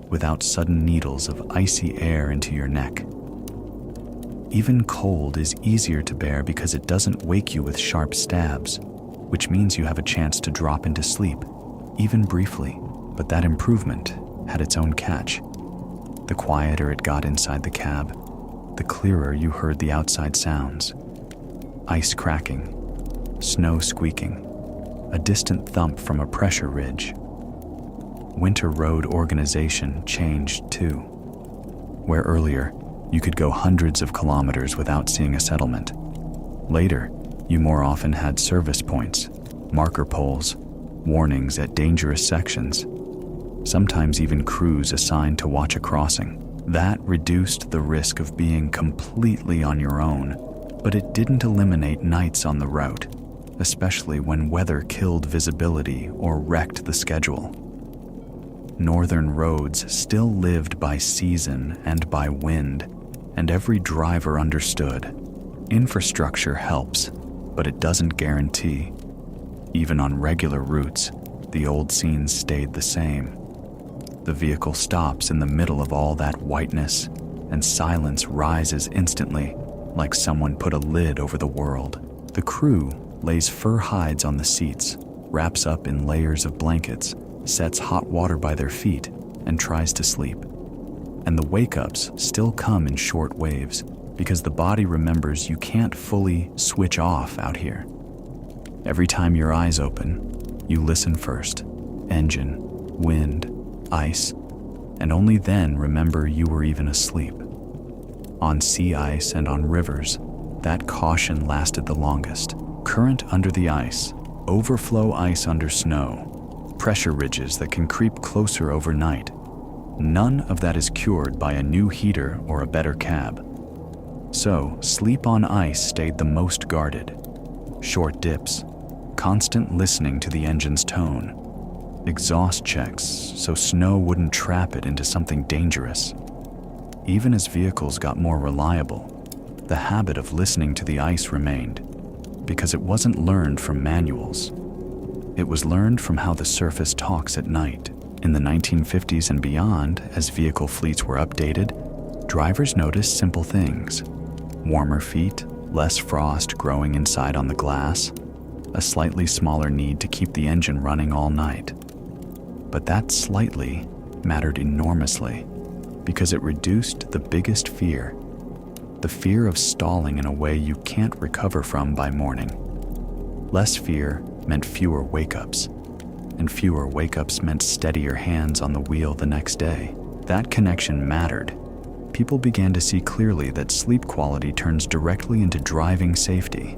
without sudden needles of icy air into your neck. Even cold is easier to bear because it doesn't wake you with sharp stabs, which means you have a chance to drop into sleep, even briefly. But that improvement had its own catch. The quieter it got inside the cab, the clearer you heard the outside sounds. Ice cracking, snow squeaking, a distant thump from a pressure ridge. Winter road organization changed too. Where earlier, you could go hundreds of kilometers without seeing a settlement. Later, you more often had service points, marker poles, warnings at dangerous sections, sometimes even crews assigned to watch a crossing. That reduced the risk of being completely on your own, But it didn't eliminate nights on the route, especially when weather killed visibility or wrecked the schedule. Northern roads still lived by season and by wind, and every driver understood. Infrastructure helps, but it doesn't guarantee. Even on regular routes, the old scenes stayed the same. The vehicle stops in the middle of all that whiteness, and silence rises instantly, like someone put a lid over the world. The crew lays fur hides on the seats, wraps up in layers of blankets, sets hot water by their feet, and tries to sleep. And the wake-ups still come in short waves, because the body remembers you can't fully switch off out here. Every time your eyes open, you listen first. Engine, wind, ice, and only then remember you were even asleep. On sea ice and on rivers, that caution lasted the longest. Current under the ice, overflow ice under snow, pressure ridges that can creep closer overnight. None of that is cured by a new heater or a better cab. So, sleep on ice stayed the most guarded. Short dips, constant listening to the engine's tone, exhaust checks so snow wouldn't trap it into something dangerous. Even as vehicles got more reliable, the habit of listening to the ice remained, because it wasn't learned from manuals. It was learned from how the surface talks at night. In the 1950s and beyond, as vehicle fleets were updated, drivers noticed simple things. Warmer feet, less frost growing inside on the glass, a slightly smaller need to keep the engine running all night. But that slightly mattered enormously, because it reduced the biggest fear, the fear of stalling in a way you can't recover from by morning. Less fear meant fewer wake-ups, and fewer wake-ups meant steadier hands on the wheel the next day. That connection mattered. People began to see clearly that sleep quality turns directly into driving safety.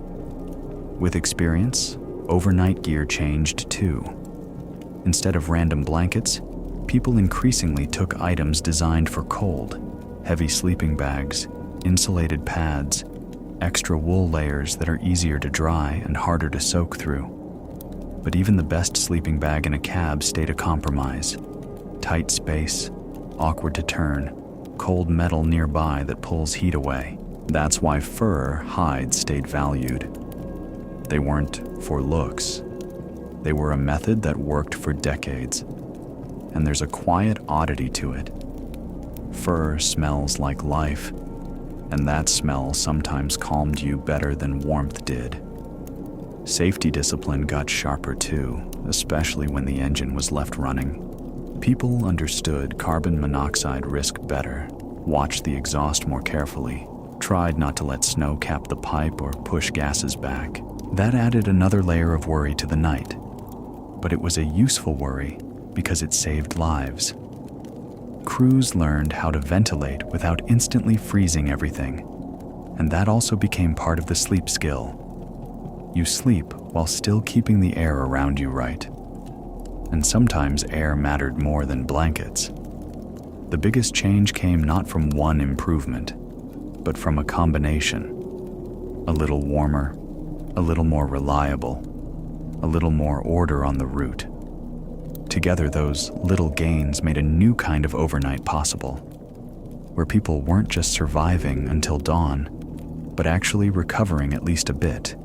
With experience, overnight gear changed too. Instead of random blankets, people increasingly took items designed for cold, heavy sleeping bags, insulated pads, extra wool layers that are easier to dry and harder to soak through. But even the best sleeping bag in a cab stayed a compromise. Tight space, awkward to turn, cold metal nearby that pulls heat away. That's why fur hides stayed valued. They weren't for looks. They were a method that worked for decades. And there's a quiet oddity to it. Fur smells like life, and that smell sometimes calmed you better than warmth did. Safety discipline got sharper too, especially when the engine was left running. People understood carbon monoxide risk better, watched the exhaust more carefully, tried not to let snow cap the pipe or push gases back. That added another layer of worry to the night. But it was a useful worry because it saved lives. Crews learned how to ventilate without instantly freezing everything, and that also became part of the sleep skill. You sleep while still keeping the air around you right. And sometimes air mattered more than blankets. The biggest change came not from one improvement, but from a combination. A little warmer, a little more reliable, a little more order on the route. Together, those little gains made a new kind of overnight possible, where people weren't just surviving until dawn, but actually recovering at least a bit.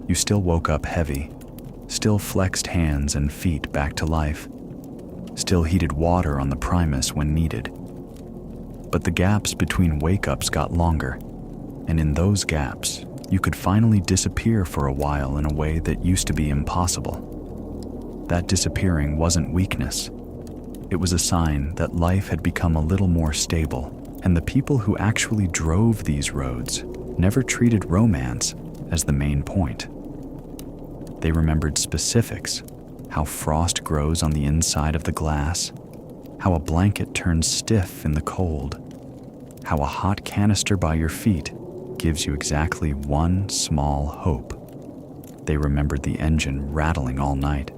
You still woke up heavy, still flexed hands and feet back to life, still heated water on the primus when needed. But the gaps between wake-ups got longer, and in those gaps, you could finally disappear for a while in a way that used to be impossible. That disappearing wasn't weakness. It was a sign that life had become a little more stable, and the people who actually drove these roads never treated romance as the main point. They remembered specifics, how frost grows on the inside of the glass, how a blanket turns stiff in the cold, how a hot canister by your feet gives you exactly one small hope. They remembered the engine rattling all night,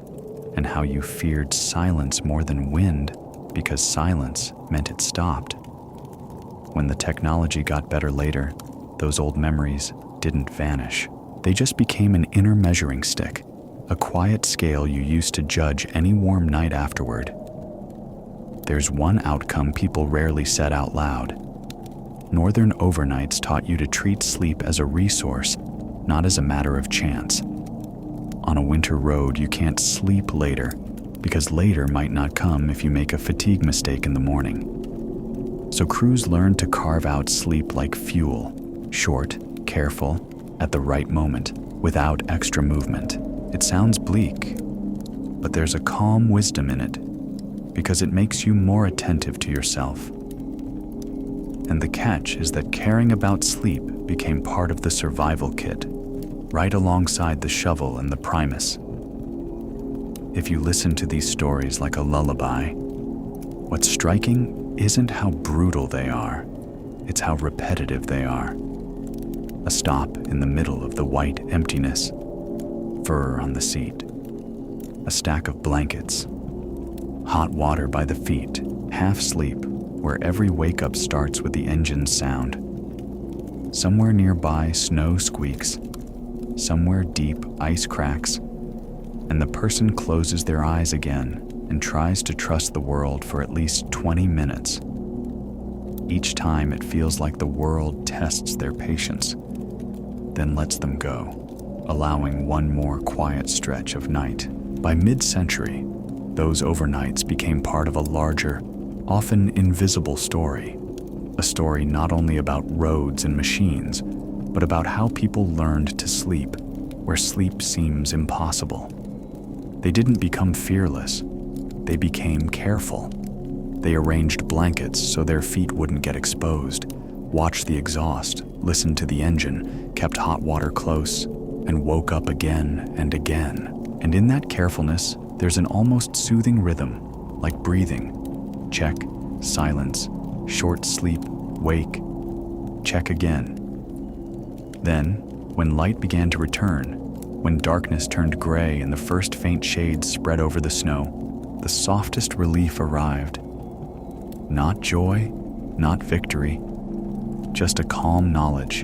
and how you feared silence more than wind because silence meant it stopped. When the technology got better later, those old memories didn't vanish. They just became an inner measuring stick, a quiet scale you used to judge any warm night afterward. There's one outcome people rarely said out loud. Northern overnights taught you to treat sleep as a resource, not as a matter of chance. On a winter road, you can't sleep later, because later might not come if you make a fatigue mistake in the morning. So crews learned to carve out sleep like fuel, short, careful, at the right moment, without extra movement. It sounds bleak, but there's a calm wisdom in it, because it makes you more attentive to yourself. And the catch is that caring about sleep became part of the survival kit, right alongside the shovel and the primus. If you listen to these stories like a lullaby, what's striking isn't how brutal they are, it's how repetitive they are. A stop in the middle of the white emptiness, fur on the seat, a stack of blankets, hot water by the feet, half sleep, where every wake-up starts with the engine's sound. Somewhere nearby, snow squeaks. Somewhere deep, ice cracks. And the person closes their eyes again and tries to trust the world for at least 20 minutes. Each time it feels like the world tests their patience, then lets them go, allowing one more quiet stretch of night. By mid-century, those overnights became part of a larger, often invisible story. A story not only about roads and machines, but about how people learned to sleep where sleep seems impossible. They didn't become fearless. They became careful. They arranged blankets so their feet wouldn't get exposed, watched the exhaust, listened to the engine, kept hot water close, and woke up again and again. And in that carefulness, there's an almost soothing rhythm, like breathing. Check, silence, short sleep, wake, check again. Then, when light began to return, when darkness turned gray and the first faint shades spread over the snow, the softest relief arrived. Not joy, not victory, just a calm knowledge.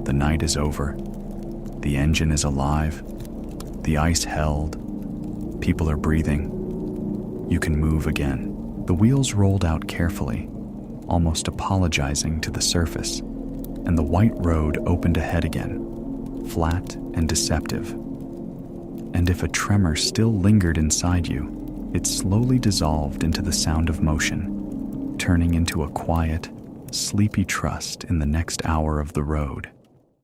The night is over. The engine is alive. The ice held. People are breathing. You can move again. The wheels rolled out carefully, almost apologizing to the surface, and the white road opened ahead again, flat and deceptive. And if a tremor still lingered inside you, it slowly dissolved into the sound of motion, turning into a quiet, sleepy trust in the next hour of the road.